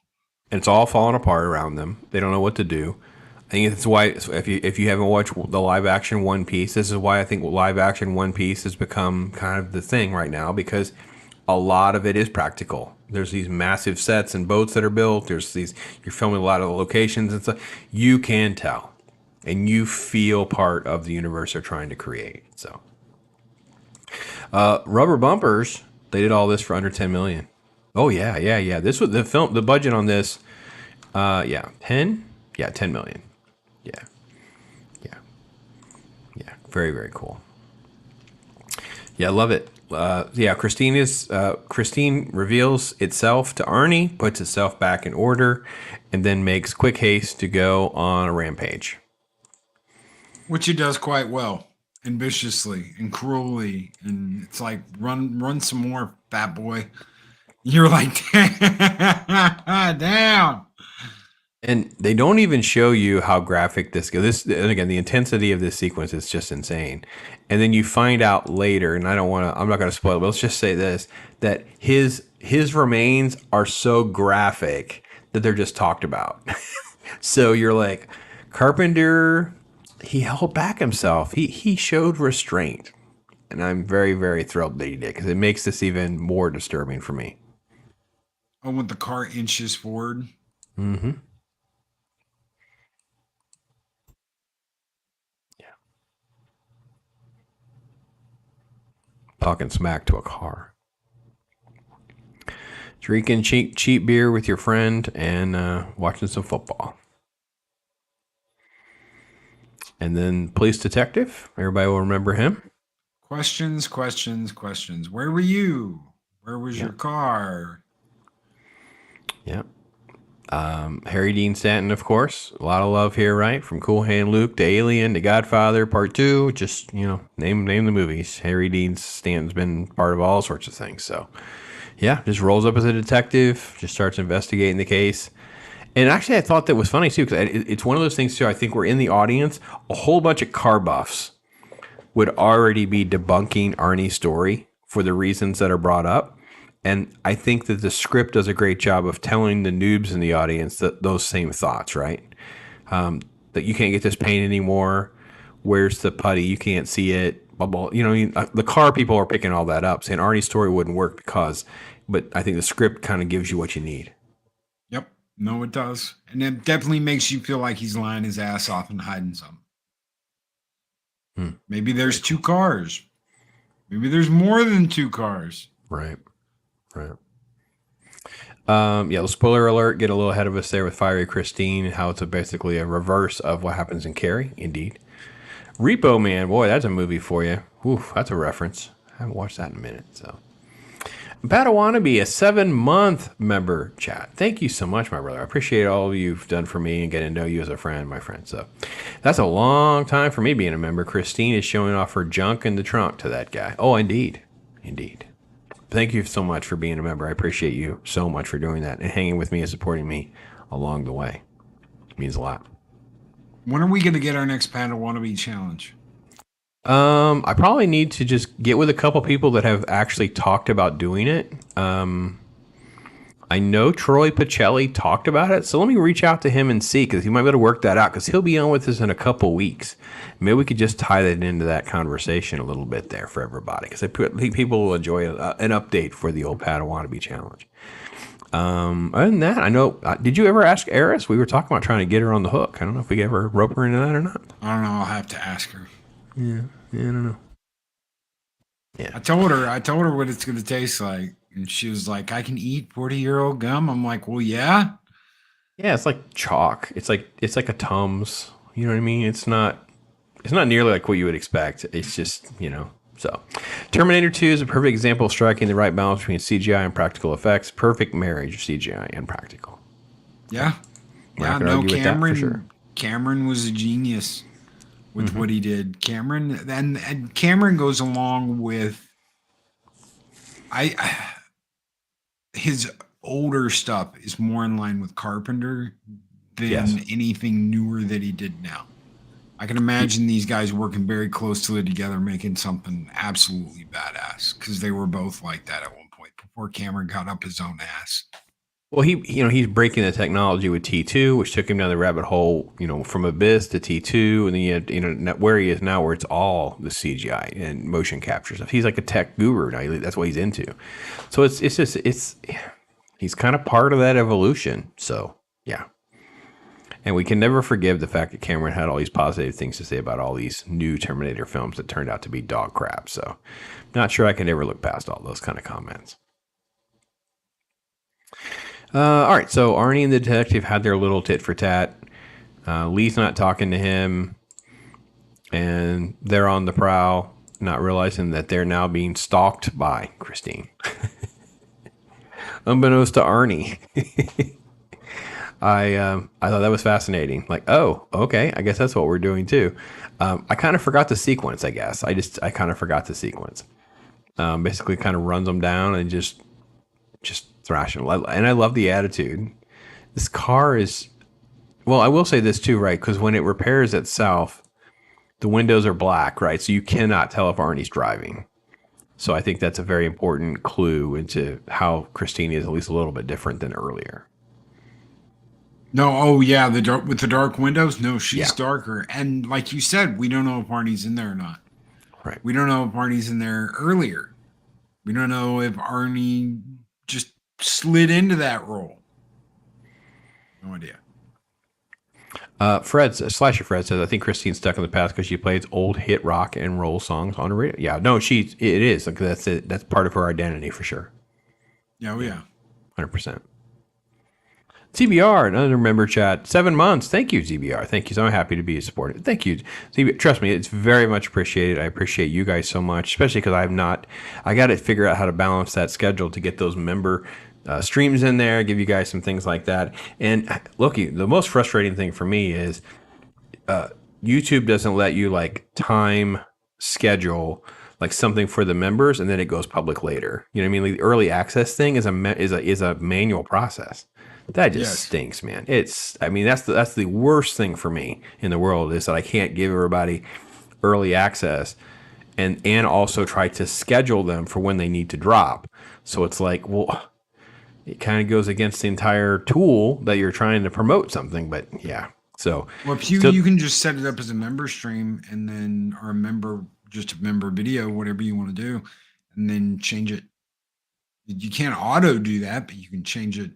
And it's all falling apart around them. They don't know what to do. I think that's why if you haven't watched the live action One Piece, this is why I think live action One Piece has become kind of the thing right now, because a lot of it is practical. There's these massive sets and boats that are built. You're filming a lot of the locations and stuff. You can tell, and you feel part of the universe they're trying to create. So, rubber bumpers. They did all this for under 10 million. Oh yeah. This was the budget on this. 10 million. Yeah. Very, very cool. Yeah, I love it. Christine reveals itself to Arnie, puts itself back in order, and then makes quick haste to go on a rampage. Which he does quite well, and viciously and cruelly, and it's like run some more, fat boy. You're like, damn. And they don't even show you how graphic this goes. And again, the intensity of this sequence is just insane. And then you find out later, and I'm not going to spoil it, but let's just say this, that his remains are so graphic that they're just talked about. So you're like, Carpenter, he held back himself. He showed restraint. And I'm very, very thrilled that he did, because it makes this even more disturbing for me. Oh, when the car inches forward. Mm-hmm. Talking smack to a car. Drinking cheap beer with your friend and watching some football. And then police detective. Everybody will remember him. Questions. Where were you? Where was your car? Yep. Harry Dean Stanton, of course. A lot of love here, right? From Cool Hand Luke to Alien to Godfather Part 2. Just, name the movies. Harry Dean Stanton's been part of all sorts of things. So, yeah, just rolls up as a detective, just starts investigating the case. And actually, I thought that was funny, too, because it's one of those things, too. I think we're in the audience. A whole bunch of car buffs would already be debunking Arnie's story for the reasons that are brought up. And I think that the script does a great job of telling the noobs in the audience that those same thoughts, right? That you can't get this paint anymore. Where's the putty? You can't see it. Blah, blah. The car people are picking all that up, saying Arnie's story wouldn't work but I think the script kind of gives you what you need. Yep. No, it does. And it definitely makes you feel like he's lying his ass off and hiding something. Maybe there's two cars. Maybe there's more than two cars. Right. The spoiler alert, get a little ahead of us there with Fiery Christine and how it's basically a reverse of what happens in Carrie, indeed. Repo Man, boy, that's a movie for you. Oof, that's a reference. I haven't watched that in a minute. So, Padawannabe, a 7-month member chat. Thank you so much, my brother. I appreciate all you've done for me and getting to know you as a friend, my friend. So, that's a long time for me being a member. Christine is showing off her junk in the trunk to that guy. Oh, indeed. Thank you so much for being a member. I appreciate you so much for doing that and hanging with me and supporting me along the way. It means a lot. When are we going to get our next Padawannabe challenge? I probably need to just get with a couple people that have actually talked about doing it. I know Troy Pacelli talked about it, so let me reach out to him and see, because he might be able to work that out, because he'll be on with us in a couple weeks. Maybe we could just tie that into that conversation a little bit there for everybody, because I think people will enjoy an update for the old Padawannabe challenge. Other than that, I know, did you ever ask Eris? We were talking about trying to get her on the hook. I don't know if we ever rope her into that or not. I don't know. I'll have to ask her. Yeah, I don't know. Yeah. I told her what it's going to taste like. And she was like, I can eat 40-year-old gum. I'm like, well, yeah. Yeah, it's like chalk. It's like a Tums. You know what I mean? It's not nearly like what you would expect. It's just, So, Terminator 2 is a perfect example of striking the right balance between CGI and practical effects. Perfect marriage of CGI and practical. Yeah. We're not gonna argue with that for sure. Cameron was a genius. with what he did. Cameron, and Cameron goes along with his older stuff is more in line with Carpenter than anything newer that he did now. I can imagine these guys working very closely together, making something absolutely badass, because they were both like that at one point before Cameron got up his own ass. Well, he's breaking the technology with T2, which took him down the rabbit hole, from Abyss to T2, and then you had, where he is now, where it's all the CGI and motion capture stuff. He's like a tech guru now. That's what he's into. So he's kind of part of that evolution. So yeah. And we can never forgive the fact that Cameron had all these positive things to say about all these new Terminator films that turned out to be dog crap. So not sure I can ever look past all those kind of comments. All right, so Arnie and the detective had their little tit for tat. Leigh's not talking to him, and they're on the prowl, not realizing that they're now being stalked by Christine. Unbeknownst to Arnie. I thought that was fascinating. Like, oh, okay, I guess that's what we're doing too. I kind of forgot the sequence, I guess. I kind of forgot the sequence. Basically kind of runs them down and just thrashing. And I love the attitude. This car is, well, I will say this too, right? Because when it repairs itself, the windows are black, right? So you cannot tell if Arnie's driving. So I think that's a very important clue into how Christine is at least a little bit different than earlier. No, oh yeah, with the dark windows. No, she's darker, and like you said, we don't know if Arnie's in there or not. Right. We don't know if Arnie's in there earlier. We don't know if Arnie just slid into that role. No idea. Slasher Fred says, I think Christine's stuck in the past because she plays old hit rock and roll songs on the radio. Yeah, no, it is. Like, that's it. That's part of her identity for sure. Yeah, oh yeah. 100%. ZBR, another member chat, 7 months. Thank you, ZBR. Thank you. So happy to be supported. Thank you. ZBR. Trust me, it's very much appreciated. I appreciate you guys so much, especially because I got to figure out how to balance that schedule to get those member streams in there, give you guys some things like that. And Loki, the most frustrating thing for me is YouTube doesn't let you like time schedule like something for the members and then it goes public later. You know what I mean? Like the early access thing is a manual process. That just stinks, man. That's the worst thing for me in the world is that I can't give everybody early access and also try to schedule them for when they need to drop. So it's like, well, it kind of goes against the entire tool that you're trying to promote something, but yeah. So if you can just set it up as a member stream and then just a member video, whatever you want to do, and then change it. You can't auto do that, but you can change it.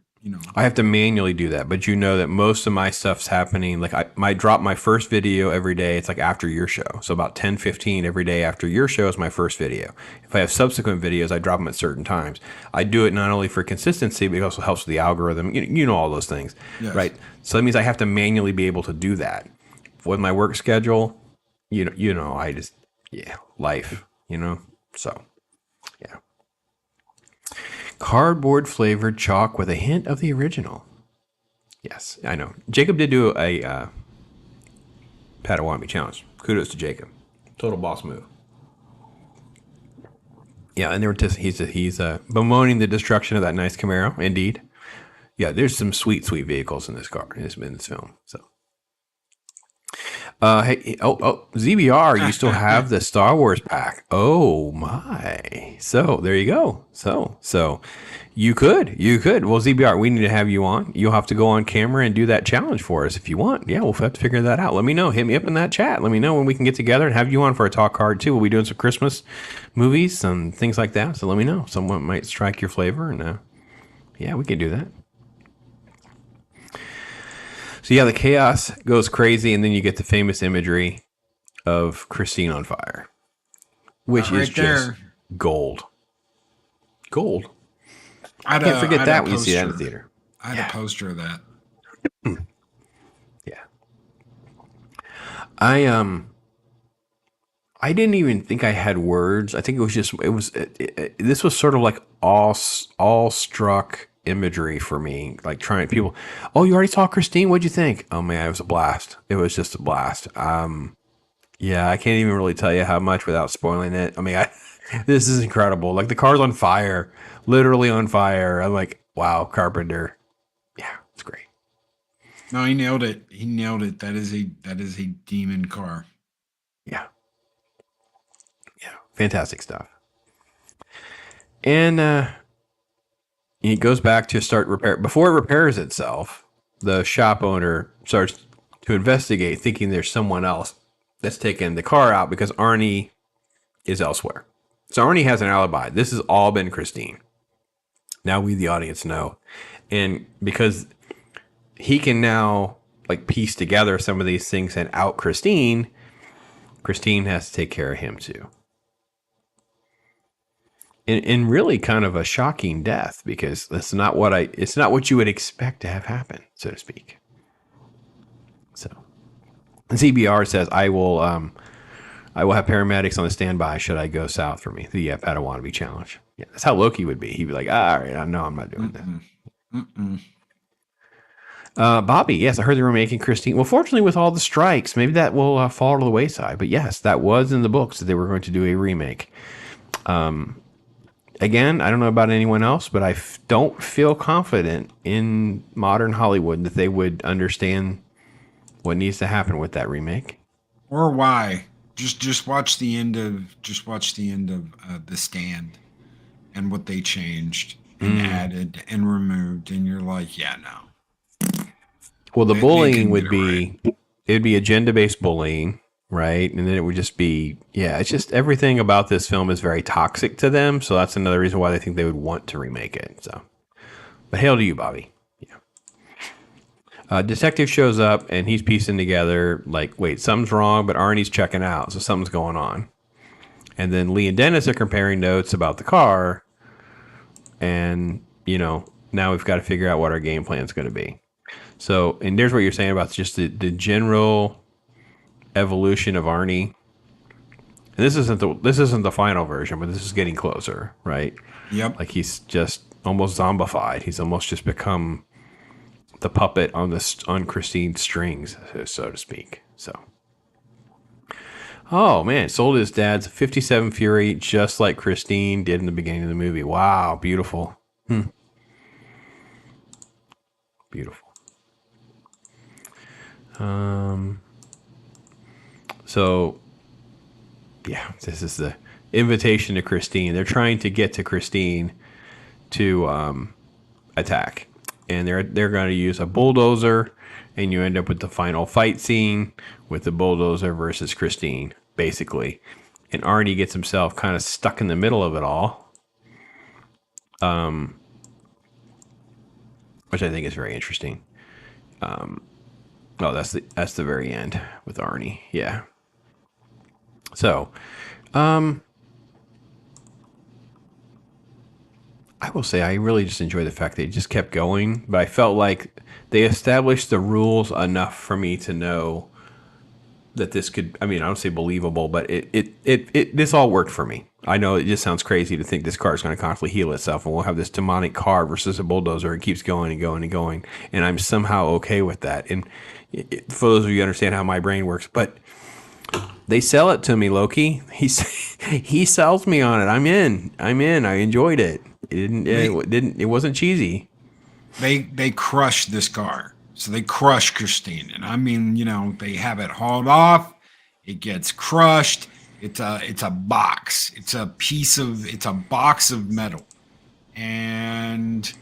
I have to manually do that, but that most of my stuff's happening. Like I drop my first video every day. It's like after your show. So about 10-15 every day after your show is my first video. If I have subsequent videos, I drop them at certain times. I do it not only for consistency, but it also helps with the algorithm. You know all those things, right? So that means I have to manually be able to do that. With my work schedule, I just, life, so, yeah. Cardboard flavored chalk with a hint of the original. Yes, I know. Jacob did do a Padawan challenge. Kudos to Jacob. Total boss move. Yeah, and he's bemoaning the destruction of that nice Camaro. Indeed. Yeah, there's some sweet vehicles in this car in this film. So. Hey, ZBR, you still have the Star Wars pack. Oh my. So there you go. So you could. Well, ZBR, we need to have you on. You'll have to go on camera and do that challenge for us if you want. Yeah, we'll have to figure that out. Let me know. Hit me up in that chat. Let me know when we can get together and have you on for a talk card too. We'll be doing some Christmas movies and things like that. So let me know. Someone might strike your flavor and yeah, we can do that. So yeah, the chaos goes crazy, and then you get the famous imagery of Christine on fire, which is just gold. Gold. I can't forget that when you see that in the theater. I had a poster of that. Yeah. I didn't even think I had words. I think this was sort of like awe-struck imagery for me, like trying people. Oh, you already saw Christine? What'd you think? Oh man, it was a blast. It was just a blast. Yeah, I can't even really tell you how much without spoiling it. I mean, this is incredible. Like the car's on fire, literally on fire. I'm like, wow, Carpenter. Yeah, it's great. No, he nailed it. He nailed it. That is a demon car. Yeah. Yeah, fantastic stuff. And he goes back to start repair. Before it repairs itself, the shop owner starts to investigate, thinking there's someone else that's taken the car out because Arnie is elsewhere. So Arnie has an alibi. This has all been Christine. Now we, the audience, know. And because he can now like piece together some of these things and out Christine has to take care of him too. And really kind of a shocking death because it's not what you would expect to have happen, so to speak. So CBR says, I will have paramedics on the standby should I go south for me. The Padawannabe challenge. Yeah, that's how Loki would be. He'd be like, all right, I know I'm not doing that. Bobby, yes, I heard they were making Christine. Well, fortunately, with all the strikes, maybe that will fall to the wayside. But yes, that was in the books that they were going to do a remake. Again, I don't know about anyone else, but I don't feel confident in modern Hollywood that they would understand what needs to happen with that remake, or why. Just watch the end of The Stand, and what they changed and added and removed, and you're like, yeah, no. Well, the bullying would be it'd be agenda-based bullying. Right. And then it would just be, it's just everything about this film is very toxic to them. So that's another reason why they think they would want to remake it. So, but hail to you, Bobby. Yeah. Detective shows up and he's piecing together like, wait, something's wrong, but Arnie's checking out. So something's going on. And then Lee and Dennis are comparing notes about the car. And, now we've got to figure out what our game plan is going to be. So, and there's what you're saying about just the general evolution of Arnie. And this isn't the final version, but this is getting closer, right? Yep. Like he's just almost zombified. He's almost just become the puppet on Christine's strings, so to speak. So, oh man, sold his dad's 57 Fury just like Christine did in the beginning of the movie. Wow, beautiful. Beautiful. So, yeah, this is the invitation to Christine. They're trying to get to Christine to attack, and they're going to use a bulldozer, and you end up with the final fight scene with the bulldozer versus Christine, basically. And Arnie gets himself kind of stuck in the middle of it all, which I think is very interesting. Oh, that's the very end with Arnie. Yeah. So, I will say I really just enjoy the fact that it just kept going, but I felt like they established the rules enough for me to know that this could, I don't say believable, but this all worked for me. I know it just sounds crazy to think this car is going to constantly heal itself and we'll have this demonic car versus a bulldozer. It keeps going and going and going. And I'm somehow okay with that. And for those of you who understand how my brain works, but they sell it to me, Loki. He sells me on it. I'm in. I enjoyed it. It wasn't cheesy. They crushed this car. So they crush Christine. And they have it hauled off. It gets crushed. It's a box. It's a box of metal. And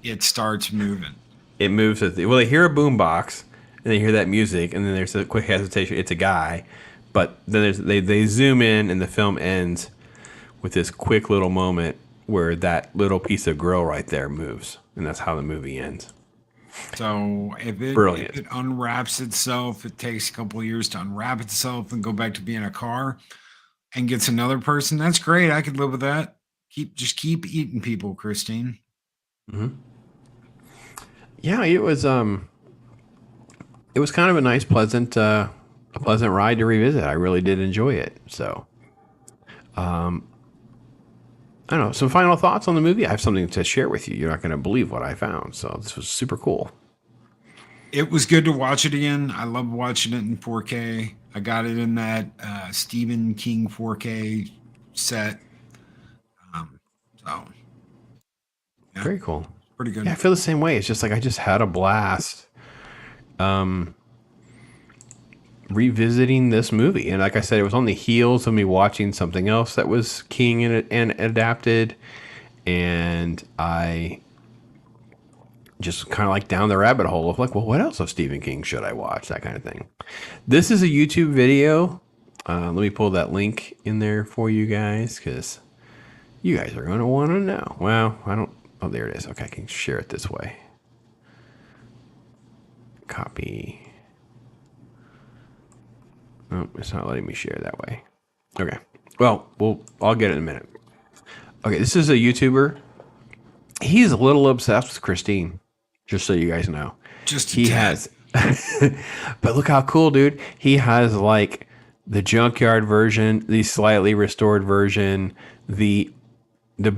it starts moving. It moves. They hear a boom box and they hear that music and then there's a quick hesitation. It's a guy. But then they zoom in and the film ends with this quick little moment where that little piece of grill right there moves. And that's how the movie ends. So if it unwraps itself, it takes a couple of years to unwrap itself and go back to being a car and gets another person. That's great. I could live with that. Keep eating people, Christine. Mm-hmm. Yeah, it was kind of a nice, pleasant ride to revisit. I really did enjoy it. So, I don't know. Some final thoughts on the movie. I have something to share with you. You're not going to believe what I found. So this was super cool. It was good to watch it again. I love watching it in 4K. I got it in that Stephen King 4K set. So yeah, Very cool. pretty good. Yeah, I feel the same way. It's just like I just had a blast revisiting this movie. And like I said, it was on the heels of me watching something else that was King and adapted. And I just kind of like down the rabbit hole of like, well, what else of Stephen King should I watch? That kind of thing. This is a YouTube video. Let me pull that link in there for you guys because you guys are going to want to know. Well, I don't. Oh, there it is. Okay, I can share it this way. Copy. Oh, it's not letting me share that way. Okay. Well, I'll get it in a minute. Okay, this is a YouTuber. He's a little obsessed with Christine, just so you guys know. Just he has. But look how cool, dude. He has like the junkyard version, the slightly restored version, the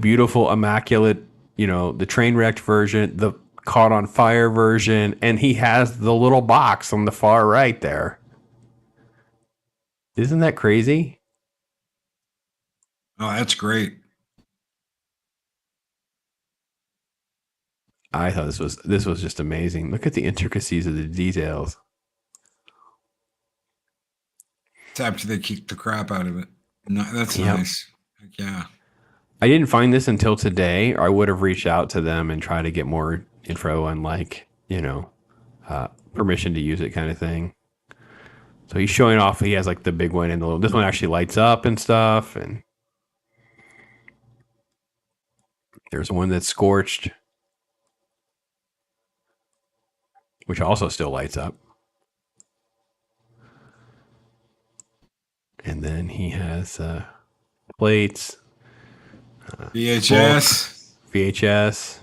beautiful, immaculate, the train wrecked version, the caught on fire version, and he has the little box on the far right there. Isn't that crazy? Oh, that's great. I thought this was just amazing. Look at the intricacies of the details. It's after they kicked the crap out of it. No, that's nice. Heck yeah. I didn't find this until today, or I would have reached out to them and tried to get more info on like, permission to use it kind of thing. So he's showing off. He has like the big one and the little. This one actually lights up and stuff. And there's one that's scorched, which also still lights up. And then he has plates. VHS.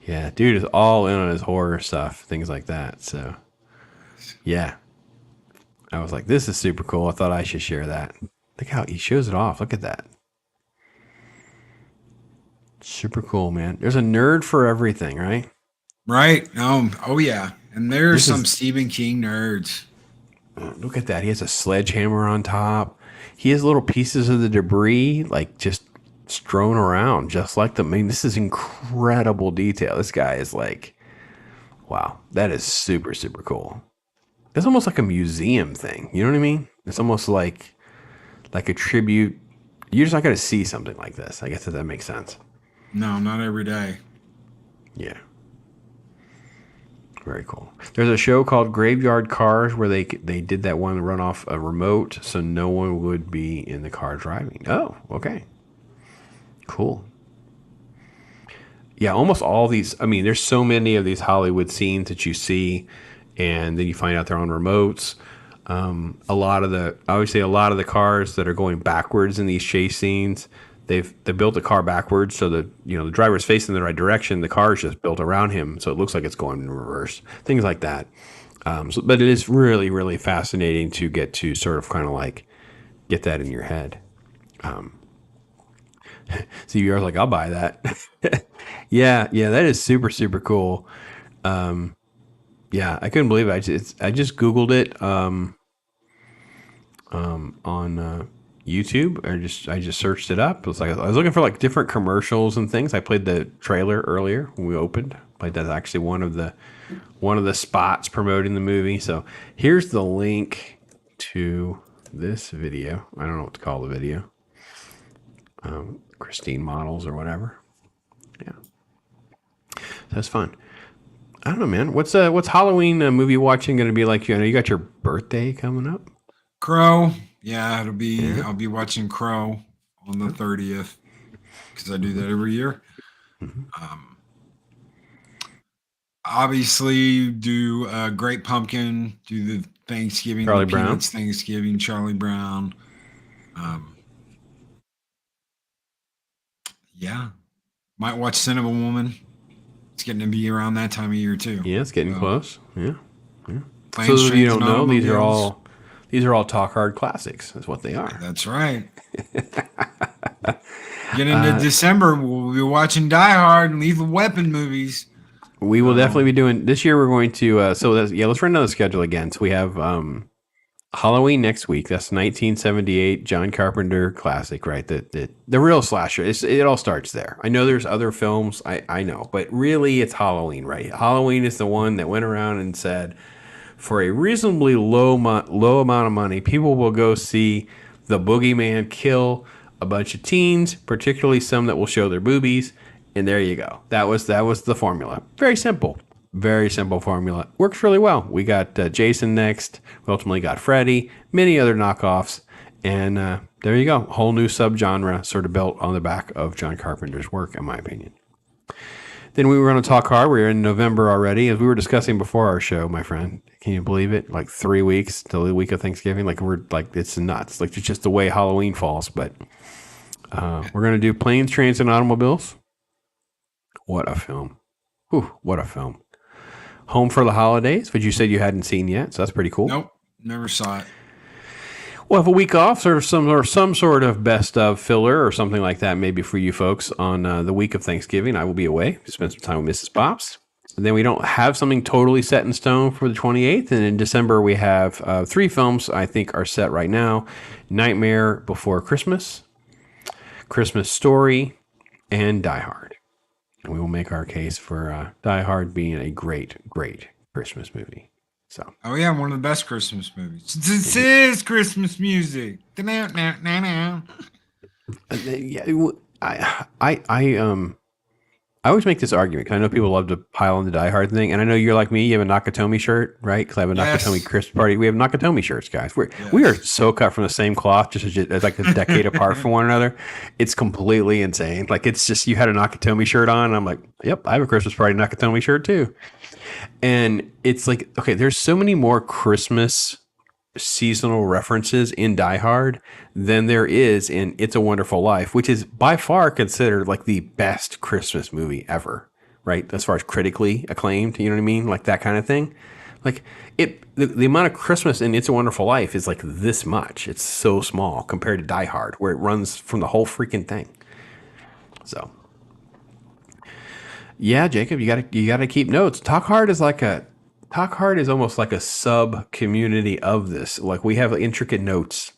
Yeah, dude is all in on his horror stuff, things like that. So, yeah. I was like, this is super cool. I thought I should share that. Look how he shows it off. Look at that. Super cool, man. There's a nerd for everything, right? Right. Oh, yeah. And there's some Stephen King nerds. Look at that. He has a sledgehammer on top. He has little pieces of the debris, like just strewn around, just like them. I mean, this is incredible detail. This guy is like, wow, that is super, super cool. It's almost like a museum thing. You know what I mean? It's almost like a tribute. You're just not going to see something like this. I guess that makes sense. No, not every day. Yeah. Very cool. There's a show called Graveyard Cars where they did that one run off a remote so no one would be in the car driving. Oh, okay. Cool. Yeah, almost all these. I mean, there's so many of these Hollywood scenes that you see, and then you find out they're on remotes. A lot of the cars that are going backwards in these chase scenes, they built the car backwards so that the driver's facing the right direction. The car is just built around him, so it looks like it's going in reverse. Things like that. But it is really, really fascinating to get to sort of kind of like get that in your head. So you're like, I'll buy that. yeah, that is super, super cool. Yeah, I couldn't believe it. I just Googled it on YouTube. I just searched it up. It was like I was looking for like different commercials and things. I played the trailer earlier when we opened. Like that's actually one of the spots promoting the movie. So here's the link to this video. I don't know what to call the video. Christine models or whatever. Yeah, that's fun. I don't know, man. What's Halloween movie watching going to be like? You got your birthday coming up. Crow. Yeah, it'll be. Yeah. I'll be watching Crow on the 30th because I do that every year. Mm-hmm. Obviously, do Great Pumpkin. Do the Thanksgiving, Charlie Brown. Peanuts Thanksgiving, Charlie Brown. Yeah, might watch Sin of a Woman. It's getting to be around that time of year too. Yeah, it's getting close. Yeah. So if you don't know, these are all Talk Hard classics. Is what they are. That's right. Get into December, we'll be watching Die Hard and Lethal Weapon movies. We will definitely be doing this year. We're going to let's run another schedule again. So we have Halloween next week. That's 1978 John Carpenter classic, right? The real slasher. It all starts there. I know there's other films. I know, but really, it's Halloween, right? Halloween is the one that went around and said, for a reasonably low amount of money, people will go see the boogeyman kill a bunch of teens, particularly some that will show their boobies. And there you go. That was the formula. Very simple. Very simple formula. Works really well. We got Jason next. We ultimately got Freddy. Many other knockoffs. And there you go. Whole new subgenre sort of built on the back of John Carpenter's work, in my opinion. Then we were going to talk hard. We're in November already. As we were discussing before our show, my friend. Can you believe it? Like 3 weeks till the week of Thanksgiving. Like it's nuts. Like it's just the way Halloween falls. But we're going to do Planes, Trains, and Automobiles. What a film. Whew, what a film. Home for the Holidays, which you said you hadn't seen yet, so that's pretty cool. Nope, never saw it. We'll have a week off, sort of some sort of best of filler or something like that, maybe for you folks on the week of Thanksgiving. I will be away, spend some time with Mrs. Pops. And then we don't have something totally set in stone for the 28th. And in December, we have 3 films I think are set right now. Nightmare Before Christmas, Christmas Story, and Die Hard. And we will make our case for Die Hard being a great, great Christmas movie. So. Oh yeah, one of the best Christmas movies. This is Christmas music. Yeah, I always make this argument because I know people love to pile on the Die Hard thing, and I know you're like me. You have a Nakatomi shirt, right? Because I have a Nakatomi Christmas party. We have Nakatomi shirts, guys. We are so cut from the same cloth, just like a decade apart from one another. It's completely insane. Like it's just you had a Nakatomi shirt on, and I'm like, yep, I have a Christmas party Nakatomi shirt too. And it's like, okay, there's so many more Christmas seasonal references in Die Hard than there is in It's a Wonderful Life, which is by far considered like the best Christmas movie ever, right? As far as critically acclaimed, you know what I mean? Like that kind of thing. Like the amount of Christmas in It's a Wonderful Life is like this much. It's so small compared to Die Hard, where it runs from the whole freaking thing. So yeah, Jacob, you gotta keep notes. Talk Hard is almost like a sub community of this. Like we have intricate notes.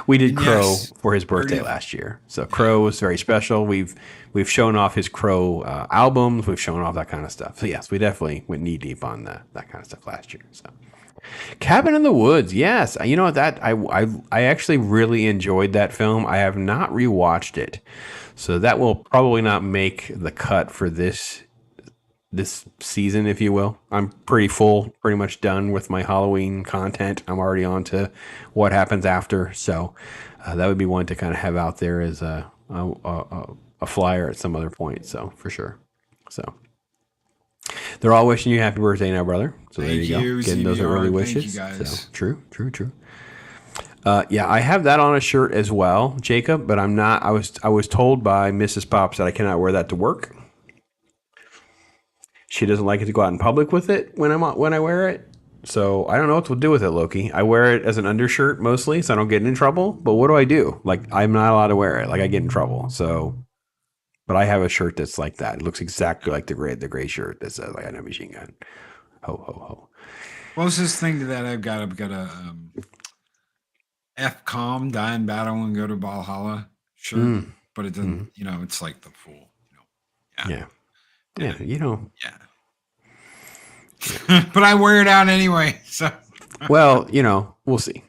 We did Crow for his birthday last year, so Crow was very special. We've shown off his Crow albums. We've shown off that kind of stuff. So yes, we definitely went knee deep on that kind of stuff last year. So Cabin in the Woods, yes, you know that I actually really enjoyed that film. I have not rewatched it, so that will probably not make the cut for this season, if you will. I'm pretty much done with my Halloween content. I'm already on to what happens after. So that would be one to kind of have out there as a flyer at some other point. So for sure. So they're all wishing you happy birthday now, brother. So there you go. Getting those early wishes. Thank you guys. So true. Yeah, I have that on a shirt as well, Jacob, but I'm not. I was told by Mrs. Pops that I cannot wear that to work. She doesn't like it to go out in public with it when I wear it. So I don't know what to do with it, Loki. I wear it as an undershirt mostly, so I don't get in trouble. But what do I do? Like I'm not allowed to wear it. Like I get in trouble. So, but I have a shirt that's like that. It looks exactly like the gray shirt that says like I know machine gun. Ho ho ho. Closest thing to that I've got a FCOM, Die in Battle and Go to Valhalla shirt, but it doesn't. You know, it's like the full. Yeah. You know. Yeah. But I wear it out anyway. So. Well, you know, we'll see.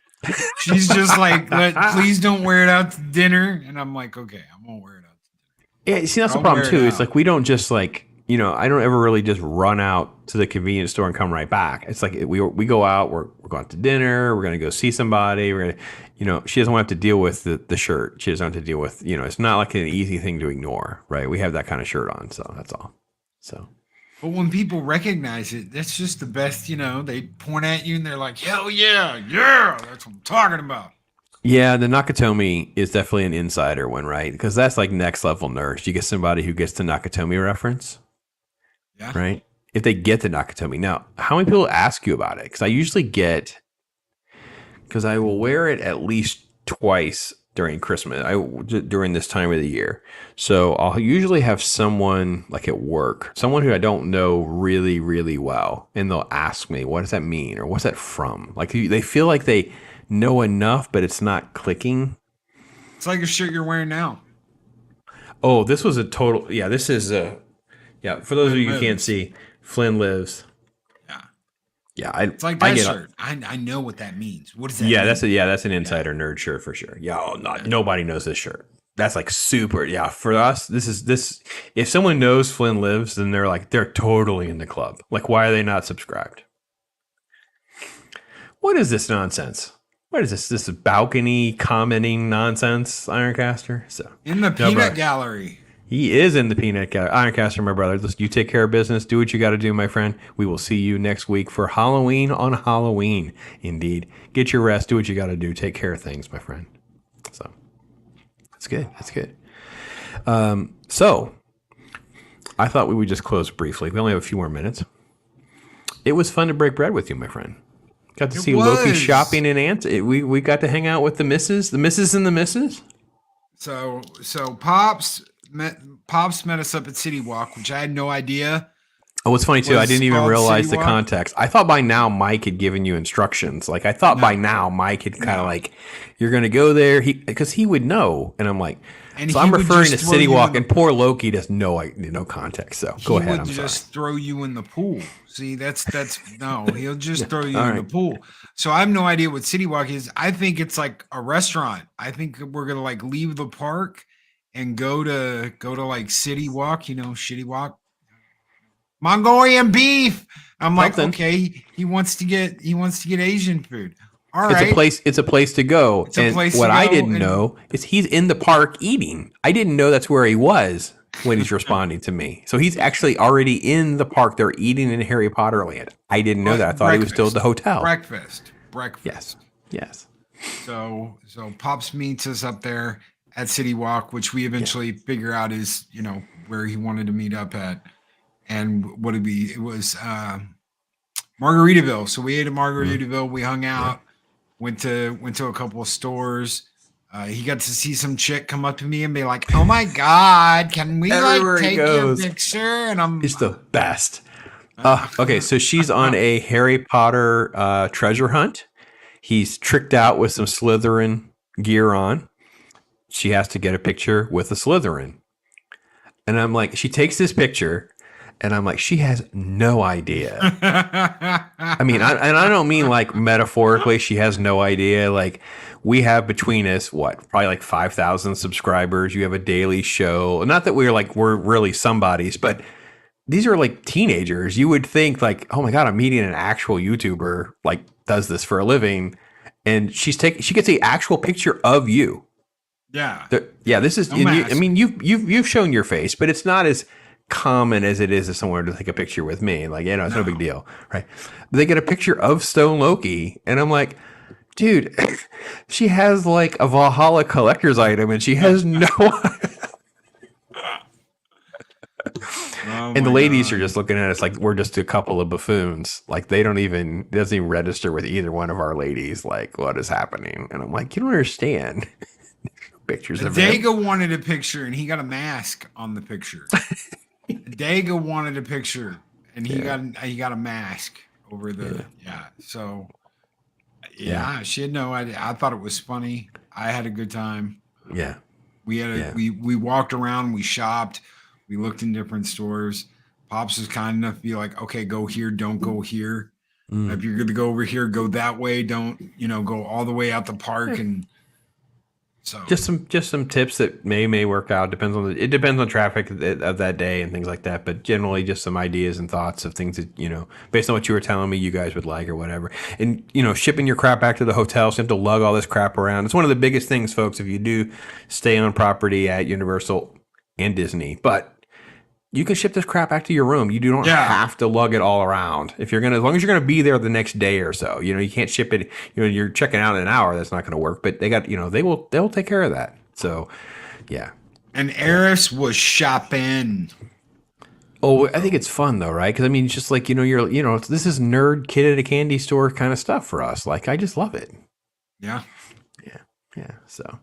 She's just like, please don't wear it out to dinner, and I'm like, okay, I'm gonna wear it out to dinner. Yeah, see, that's the problem too. It's like we don't just like, you know, I don't ever really just run out to the convenience store and come right back. It's like we go out, we're going to dinner, we're gonna go see somebody, we're gonna, you know, she doesn't want to have to deal with the shirt. She doesn't have to deal with, you know, it's not like an easy thing to ignore, right? We have that kind of shirt on, so that's all. So, but when people recognize it, that's just the best. You know, they point at you and they're like, "Hell yeah, that's what I'm talking about." Yeah, the Nakatomi is definitely an insider one, right? Because that's like next level nerds. You get somebody who gets the Nakatomi reference, right? If they get the Nakatomi, now how many people ask you about it? Because I usually get, because I will wear it at least twice during Christmas, during this time of the year. So I'll usually have someone like at work, someone who I don't know really, really well, and they'll ask me, what does that mean? Or what's that from? Like they feel like they know enough, but it's not clicking. It's like a shirt you're wearing now. Oh, this was a total, this is for those of you who can't see, Flynn Lives. Yeah, it's like that shirt. I know what that means. What does that mean? That's an insider nerd shirt for sure. Nobody knows this shirt. That's like super. Yeah, for us, this. If someone knows Flynn Lives, then they're totally in the club. Like, why are they not subscribed? What is this nonsense? What is this? This balcony commenting nonsense, Ironcaster. So in the peanut gallery. He is in the peanut gallery. Ironcaster, my brother. Listen, you take care of business. Do what you got to do, my friend. We will see you next week for Halloween on Halloween. Indeed. Get your rest. Do what you got to do. Take care of things, my friend. So that's good. That's good. So I thought we would just close briefly. We only have a few more minutes. It was fun to break bread with you, my friend. Got to see Loki shopping in Ants. We got to hang out with the missus and the missus. So Pops met us up at City Walk, which I had no idea. Oh, what's funny too, I didn't even realize the context. I thought by now Mike had given you instructions. Like I thought by now Mike had kind of like, you're going to go there because he would know. And I'm like, so I'm referring to City Walk, and poor Loki does no context. So go ahead. He would just throw you in the pool. See, that's no, he'll just throw you in the pool. So I have no idea what City Walk is. I think it's like a restaurant. I think we're gonna like leave the park and go to like City Walk, Shitty Walk. Mongolian beef. I'm like, okay, he wants to get Asian food. All right. It's a place to go. I didn't know is he's in the park eating. I didn't know that's where he was when he's responding to me. So he's actually already in the park. They're eating in Harry Potter land. I didn't know that. I thought he was still at the hotel. Breakfast. Yes. So Pops meets us up there at City Walk, which we eventually figure out is, where he wanted to meet up at. And it was Margaritaville. So we ate at Margaritaville. We hung out. Went to a couple of stores. He got to see some chick come up to me and be like, "Oh my God, can we take your picture?" And he's the best. Okay, so she's on a Harry Potter treasure hunt. He's tricked out with some Slytherin gear on. She has to get a picture with a Slytherin, and I'm like, she takes this picture. And I'm like, she has no idea. I mean, I don't mean like metaphorically, she has no idea. Like we have between us, probably like 5,000 subscribers. You have a daily show. Not that we're really somebodies, but these are like teenagers. You would think like, oh my God, I'm meeting an actual YouTuber, like does this for a living. And she gets the actual picture of you. Yeah. This is, I mean, you've shown your face, but it's not as common as it is if someone were to take a picture with me. Like, it's no big deal, right? But they get a picture of Stone Loki, and I'm like, dude, she has like a Valhalla collector's item, and she has no. And the ladies are just looking at us like we're just a couple of buffoons. Like it doesn't even register with either one of our ladies. Like, what is happening? And I'm like, you don't understand. Pictures of him. Daga wanted a picture, and he got a mask on the picture. Daga wanted a picture, and he got a mask over the So she had no idea. I thought it was funny. I had a good time. Yeah, we walked around, we shopped, we looked in different stores. Pops was kind enough to be like, okay, go here, don't go here. If you're going to go over here, go that way. Don't go all the way out the park and. So just some tips that may work out. It depends on traffic of that day and things like that. But generally, just some ideas and thoughts of things that based on what you were telling me, you guys would like or whatever. And shipping your crap back to the hotel, so you have to lug all this crap around. It's one of the biggest things, folks. If you do stay on property at Universal and Disney, but you can ship this crap back to your room. You don't have to lug it all around. As long as you're gonna be there the next day or so, you can't ship it. You're checking out in an hour. That's not gonna work. But they got, they'll take care of that. So, yeah. And Eris was shopping. Oh, I think it's fun though, right? Because it's just like this is nerd kid at a candy store kind of stuff for us. Like I just love it. Yeah. So,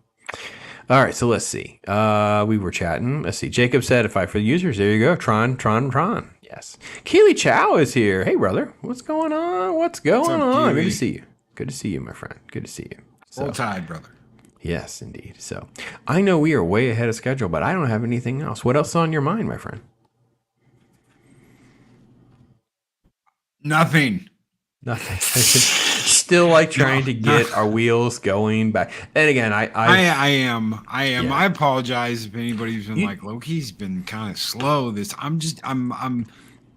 All right, so let's see. We were chatting. Let's see. Jacob said, "If I for the users, there you go. Tron. Yes. Keely Chow is here. Hey, brother. What's going on? What's going up, on? Keely? Good to see you. Good to see you, my friend. Good to see you. Roll Tide, brother. Yes, indeed. So I know we are way ahead of schedule, but I don't have anything else. What else is on your mind, my friend? Nothing. Still like trying to get our wheels going back. And again, I am. Yeah. I apologize if anybody's been like, Loki's been kind of slow. I'm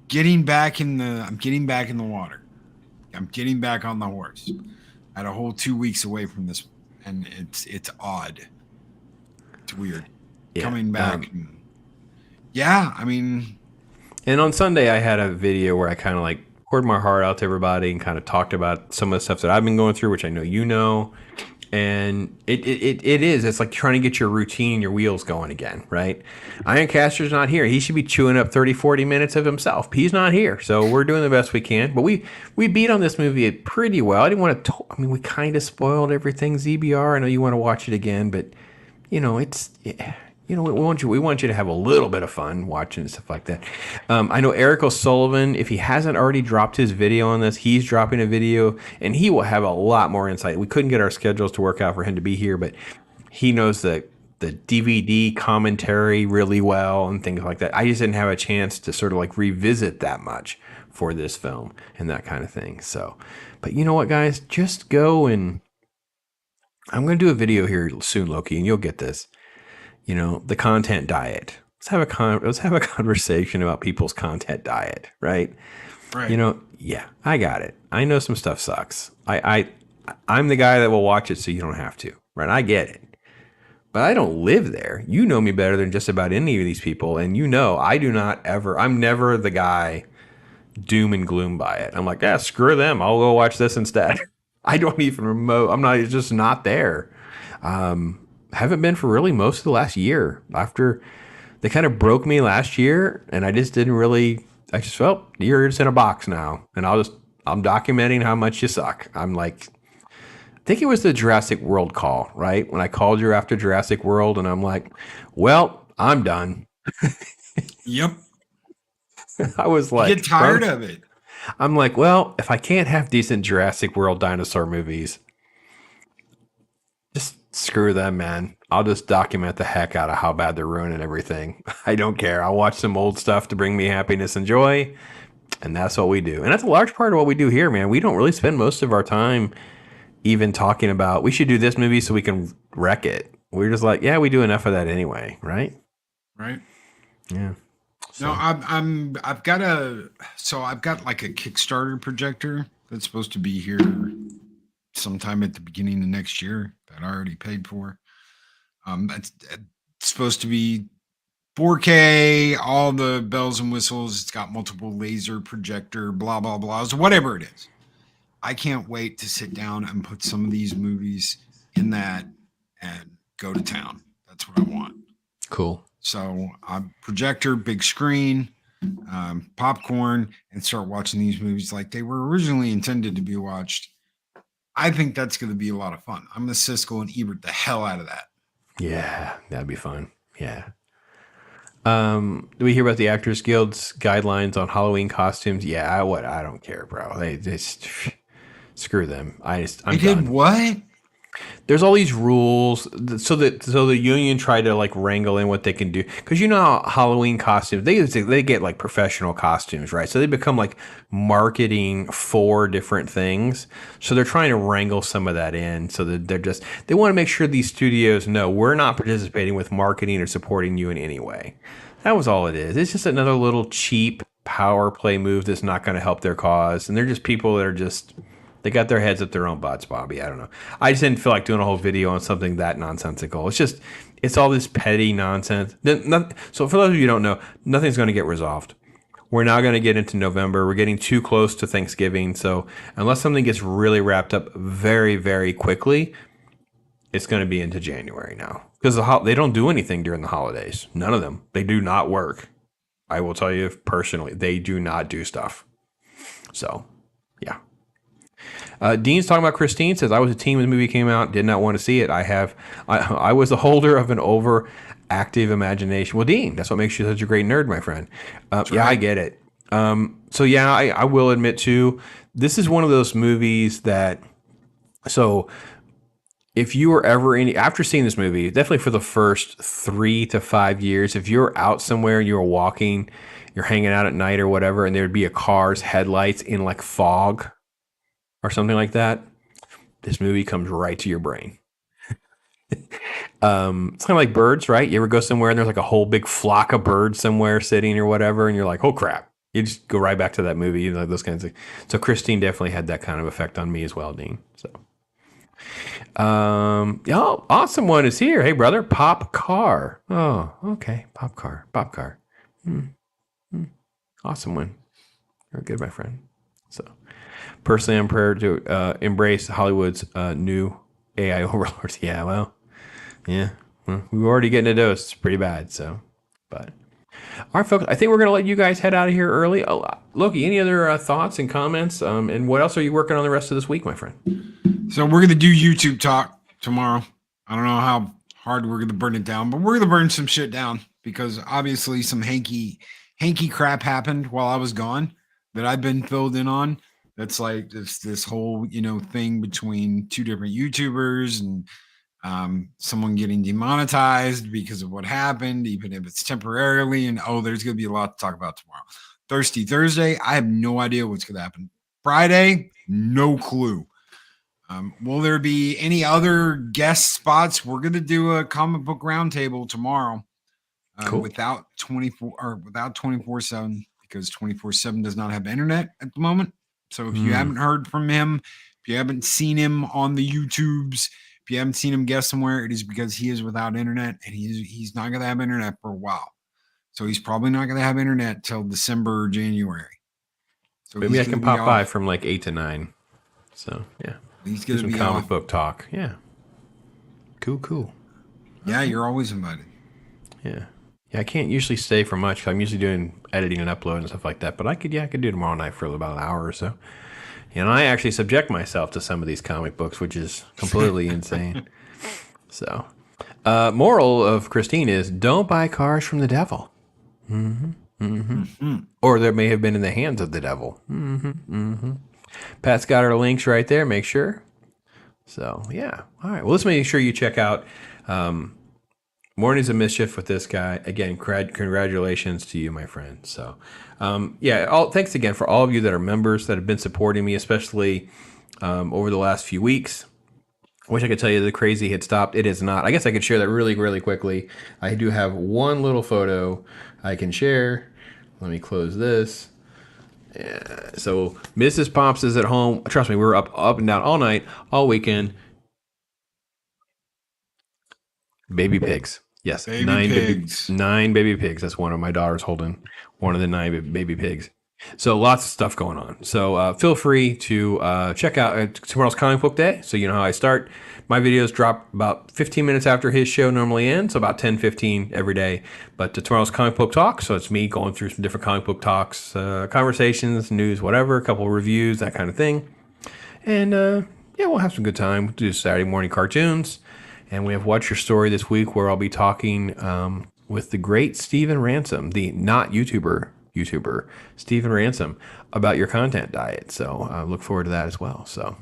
getting back in the water. I'm getting back on the horse. I had a whole 2 weeks away from this, and it's odd. It's weird. Coming back. And on Sunday, I had a video where I kind of like poured my heart out to everybody and kind of talked about some of the stuff that I've been going through, which I know you know. And it's like trying to get your routine, your wheels going again, right? Ironcaster's not here. He should be chewing up 30, 40 minutes of himself. He's not here. So we're doing the best we can. But we beat on this movie pretty well. I didn't want to, we kind of spoiled everything, ZBR. I know you want to watch it again, but, we want you to have a little bit of fun watching and stuff like that. I know Eric O'Sullivan, if he hasn't already dropped his video on this, he's dropping a video, and he will have a lot more insight. We couldn't get our schedules to work out for him to be here, but he knows the DVD commentary really well and things like that. I just didn't have a chance to sort of like revisit that much for this film and that kind of thing. So, but you know what, guys? Just go and I'm going to do a video here soon, Loki, and you'll get this. The content diet. Let's have a conversation about people's content diet, right? Right. Yeah, I got it. I know some stuff sucks. I'm the guy that will watch it so you don't have to, right? I get it. But I don't live there. You know me better than just about any of these people, and I'm never the guy doom and gloom by it. I'm like, screw them. I'll go watch this instead. I don't even it's just not there. Haven't been for really most of the last year. After they kind of broke me last year, and I just felt you're just in a box now, and I'm documenting how much you suck. I'm like, I think it was the Jurassic World call, right? When I called you after Jurassic World, and I'm like, well, I'm done. Yep. I was like, you get tired of it. I'm like, well, if I can't have decent Jurassic World dinosaur movies, just screw them, man. I'll just document the heck out of how bad they're ruining everything. I don't care. I'll watch some old stuff to bring me happiness and joy. And that's what we do. And that's a large part of what we do here, man. We don't really spend most of our time even talking about, we should do this movie so we can wreck it. We're just like, we do enough of that anyway, right? Right. Yeah. So. No, I've got like a Kickstarter projector that's supposed to be here sometime at the beginning of next year that I already paid for. It's supposed to be 4K, all the bells and whistles. It's got multiple laser projector, blah, blah, blah. So whatever it is. I can't wait to sit down and put some of these movies in that and go to town. That's what I want. Cool. So projector, big screen, popcorn, and start watching these movies like they were originally intended to be watched. I think that's going to be a lot of fun. I'm going to Siskel and Ebert the hell out of that. Yeah, that'd be fun. Yeah. Do we hear about the Actors Guild's guidelines on Halloween costumes? Yeah, I don't care, bro. They just screw them. I'm done. What? There's all these rules, so the union tried to like wrangle in what they can do, because how Halloween costumes they get like professional costumes, right? So they become like marketing for different things. So they're trying to wrangle some of that in, so that they want to make sure these studios know we're not participating with marketing or supporting you in any way. That was all it is. It's just another little cheap power play move that's not going to help their cause, and they're just people that are just. They got their heads up their own butts, Bobby. I don't know. I just didn't feel like doing a whole video on something that nonsensical. It's all this petty nonsense. So for those of you who don't know, nothing's going to get resolved. We're now going to get into November. We're getting too close to Thanksgiving. So unless something gets really wrapped up very, very quickly, it's going to be into January now. Because they don't do anything during the holidays. None of them. They do not work. I will tell you personally, they do not do stuff. So, yeah. Dean's talking about Christine. Says I was a teen when the movie came out. Did not want to see it. I was the holder of an overactive imagination. Well, Dean, that's what makes you such a great nerd, my friend. Yeah, I get it. So yeah, I will admit too, this is one of those movies that. So if you were ever after seeing this movie, definitely for the first 3 to 5 years, if you're out somewhere and you're walking, you're hanging out at night or whatever, and there'd be a car's headlights in like fog or something like that, this movie comes right to your brain. It's kind of like birds, right? You ever go somewhere and there's like a whole big flock of birds somewhere sitting or whatever, and you're like, oh crap. You just go right back to that movie, those kinds of things. So Christine definitely had that kind of effect on me as well, Dean. So. Awesome one is here. Hey, brother, Pop Car. Oh, okay. Pop Car. Awesome one. Very good, my friend. So, personally, I'm prepared to embrace Hollywood's new AI overlords. Yeah, well, we're already getting a dose. It's pretty bad. So, but all right, folks. I think we're gonna let you guys head out of here early. Oh, Loki, any other thoughts and comments? And what else are you working on the rest of this week, my friend? So we're going to do YouTube talk tomorrow. I don't know how hard we're going to burn it down, but we're going to burn some shit down because obviously some hanky crap happened while I was gone that I've been filled in on. That's like this whole, thing between two different YouTubers and someone getting demonetized because of what happened, even if it's temporarily. And there's going to be a lot to talk about tomorrow. Thirsty Thursday, I have no idea what's going to happen. Friday, no clue. Will there be any other guest spots? We're going to do a comic book roundtable tomorrow Cool. without 24/7 because 24/7 does not have internet at the moment. So if you haven't heard from him, if you haven't seen him on the YouTubes, if you haven't seen him guest somewhere, it is because he is without internet and he's not going to have internet for a while. So he's probably not going to have internet till December or January. So maybe I can pop by from like 8 to 9. So yeah. He's going to be comic book talk. Yeah. Cool. Yeah, you're always invited. Yeah. I can't usually stay for much. I'm usually doing editing and upload and stuff like that. But I could do tomorrow night for about an hour or so. And I actually subject myself to some of these comic books, which is completely insane. So, moral of Christine is don't buy cars from the devil. Or there may have been in the hands of the devil. Pat's got our links right there. Make sure. So, yeah. All right. Well, let's make sure you check out Mornings of Mischief with this guy. Again, congratulations to you, my friend. So, thanks again for all of you that are members that have been supporting me, especially over the last few weeks. I wish I could tell you the crazy had stopped. It is not. I guess I could share that really, really quickly. I do have one little photo I can share. Let me close this. Yeah. So Mrs. Pops is at home. Trust me, we were up and down all night, all weekend. Baby pigs. Yes, nine baby pigs. That's one of my daughters holding one of the 9 baby pigs. So lots of stuff going on. So feel free to check out tomorrow's comic book day. So you know how I start. My videos drop about 15 minutes after his show normally ends, so about 10-15 every day. But tomorrow's comic book talk, so it's me going through some different comic book talks, conversations, news, whatever, a couple of reviews, that kind of thing. And we'll have some good time. We'll do Saturday morning cartoons. And we have What's Your Story this week, where I'll be talking with the great Stephen Ransom, the not YouTuber, Stephen Ransom, about your content diet. So I look forward to that as well. So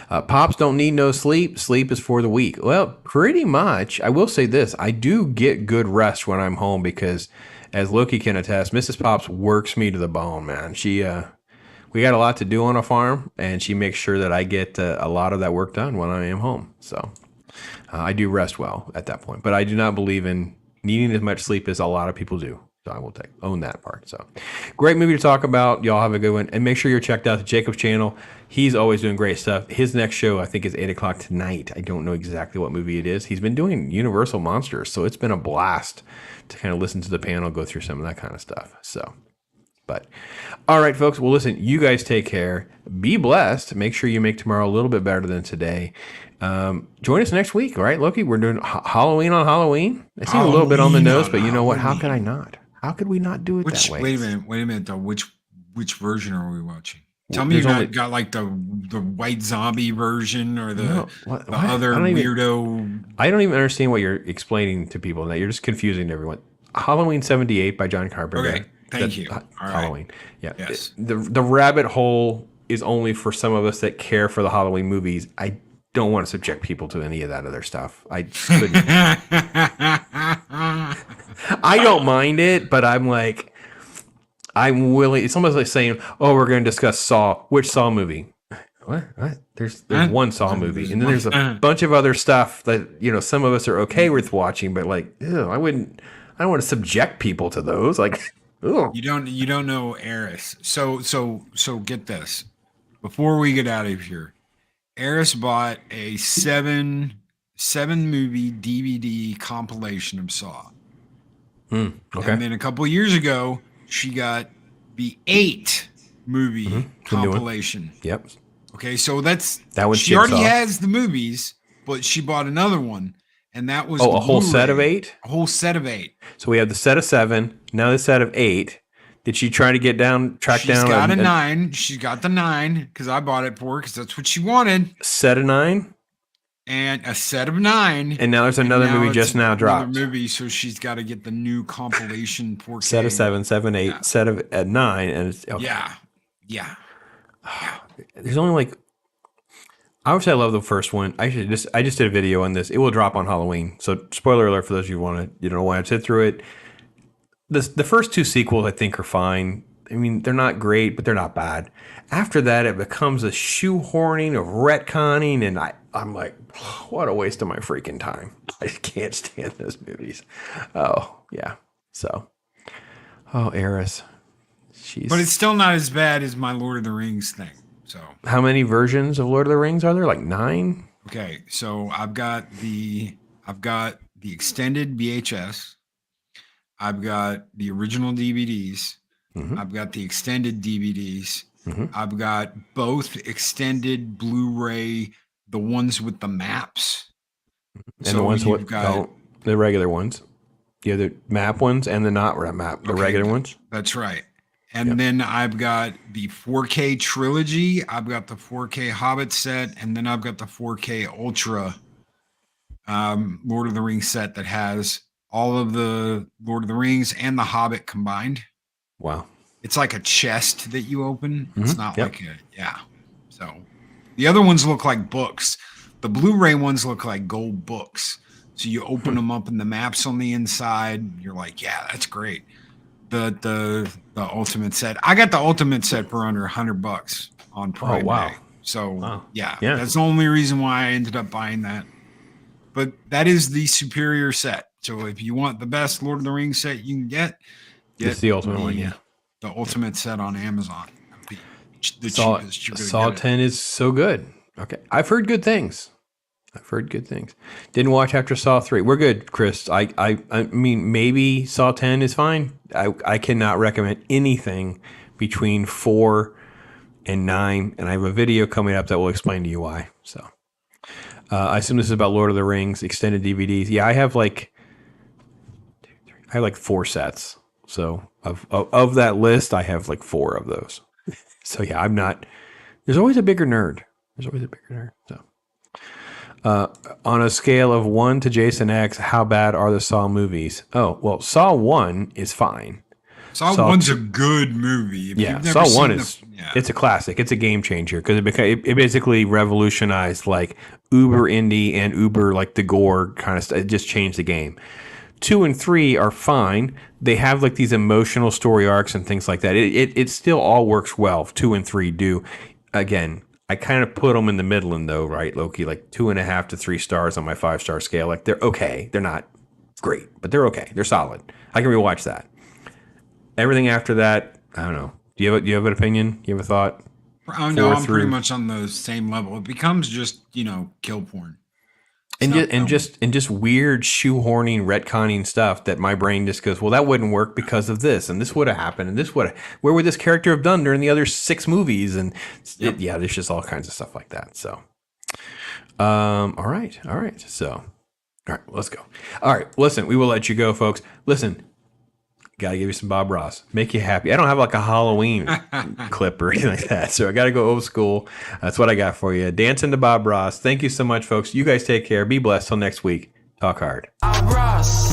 Pops don't need no sleep. Sleep is for the weak. Well, pretty much. I will say this. I do get good rest when I'm home because, as Loki can attest, Mrs. Pops works me to the bone, man. We got a lot to do on a farm, and she makes sure that I get a lot of that work done when I am home. So I do rest well at that point. But I do not believe in needing as much sleep as a lot of people do. So I will own that part. So great movie to talk about. Y'all have a good one. And make sure you're checked out to Jacob's channel. He's always doing great stuff. His next show, I think, is 8 o'clock tonight. I don't know exactly what movie it is. He's been doing Universal Monsters. So it's been a blast to kind of listen to the panel, go through some of that kind of stuff. So, but all right, folks. Well, listen, you guys take care. Be blessed. Make sure you make tomorrow a little bit better than today. Join us next week. All right, Loki, we're doing Halloween on Halloween. I seem a little bit on the nose, but you know what? How could I not? How could we not do it that way? Wait a minute, though. Which version are we watching? Tell me There's you got like the white zombie version or the, No, what? other weirdo. I don't even understand what you're explaining to people. Now you're just confusing everyone. Halloween '78 by John Carpenter. Okay, thank you. All Halloween. right. Yeah. Yes. The rabbit hole is only for some of us that care for the Halloween movies. I don't want to subject people to any of that other stuff. I couldn't. I don't mind it, but I'm like, I'm willing. It's almost like saying, "Oh, we're going to discuss Saw. Which Saw movie?" What? There's one Saw movie, and then there's a bunch of other stuff that some of us are okay with watching, but like, ew, I don't want to subject people to those. Like, ew. You don't know Eris. So get this. Before we get out of here, Eris bought a seven movie DVD compilation of Saw. Okay. And then a couple years ago, she got the 8 movie compilation. Yep. Okay, so that one's she already Jigsaw. has the movies, but she bought another one, and that was a whole set of 8. A whole set of 8. So we have the set of 7, now the set of 8. Did she try to track down? She's got a 9. She's got the 9 because I bought it for her because that's what she wanted. Set of 9. And a set of 9. And now there's another movie just now dropped. Another movie, so she's got to get the new compilation 4K. Set of 7, 7, 8, Yeah. set of 9, and it's okay. Yeah. There's only like, obviously I love the first one. I just did a video on this. It will drop on Halloween. So spoiler alert for those of you who don't want to sit through it. The first 2 sequels I think are fine. I mean, they're not great, but they're not bad. After that, it becomes a shoehorning of retconning, and I'm like, what a waste of my freaking time. I can't stand those movies. Oh, yeah. So, Eris. But it's still not as bad as my Lord of the Rings thing. So how many versions of Lord of the Rings are there? Like 9? Okay, so I've got the extended VHS. I've got the original DVDs. Mm-hmm. I've got the extended DVDs. Mm-hmm. I've got both extended Blu-ray, the ones with the maps. And so the ones the regular ones. You have the map ones and the not map, the regular ones. That's right. And then I've got the 4K trilogy. I've got the 4K Hobbit set, and then I've got the 4K Ultra Lord of the Rings set that has all of the Lord of the Rings and the Hobbit combined. Wow. It's like a chest that you open. Mm-hmm. It's not like So the other ones look like books. The Blu-ray ones look like gold books. So you open them up and the maps on the inside. You're like, yeah, that's great. The ultimate set. I got the ultimate set for under $100 on Prime Day. So yeah, that's the only reason why I ended up buying that. But that is the superior set. So if you want the best Lord of the Rings set you can get it's the ultimate one. Yeah, the ultimate set on Amazon. The cheapest. Saw 10 is so good. Okay, I've heard good things. Didn't watch after Saw 3. We're good, Chris. I mean, maybe Saw 10 is fine. I cannot recommend anything between 4 and 9, and I have a video coming up that will explain to you why. So, I assume this is about Lord of the Rings extended DVDs. Yeah, I have like 4 sets. So of that list, I have like 4 of those. So yeah, I'm not. There's always a bigger nerd. So. On a scale of 1 to Jason X, how bad are the Saw movies? Oh, well, Saw 1 is fine. Saw 1's a good movie. Saw 1 is it's a classic. It's a game changer because it basically revolutionized like uber indie and uber like the gore kind of stuff. It just changed the game. 2 and 3 are fine. They have like these emotional story arcs and things like that. It still all works well. 2 and 3 do. Again, I kind of put them in the middle, though, right, Loki? Like 2.5 to 3 stars on my 5-star scale. Like they're okay. They're not great, but they're okay. They're solid. I can rewatch that. Everything after that, I don't know. Do you have an opinion? You have a thought? No, I'm pretty much on the same level. It becomes just kill porn. And just weird shoehorning, retconning stuff that my brain just goes, well, that wouldn't work because of this, and this would have happened, and where would this character have done during the other 6 movies? And there's just all kinds of stuff like that. So, all right. So, all right, let's go. All right, listen, we will let you go, folks. Listen, Gotta give you some Bob Ross. Make you happy. I don't have like a Halloween clip or anything like that. So I gotta go old school. That's what I got for you. Dancing to Bob Ross. Thank you so much, folks. You guys take care. Be blessed. Till next week. Talk hard. Ross.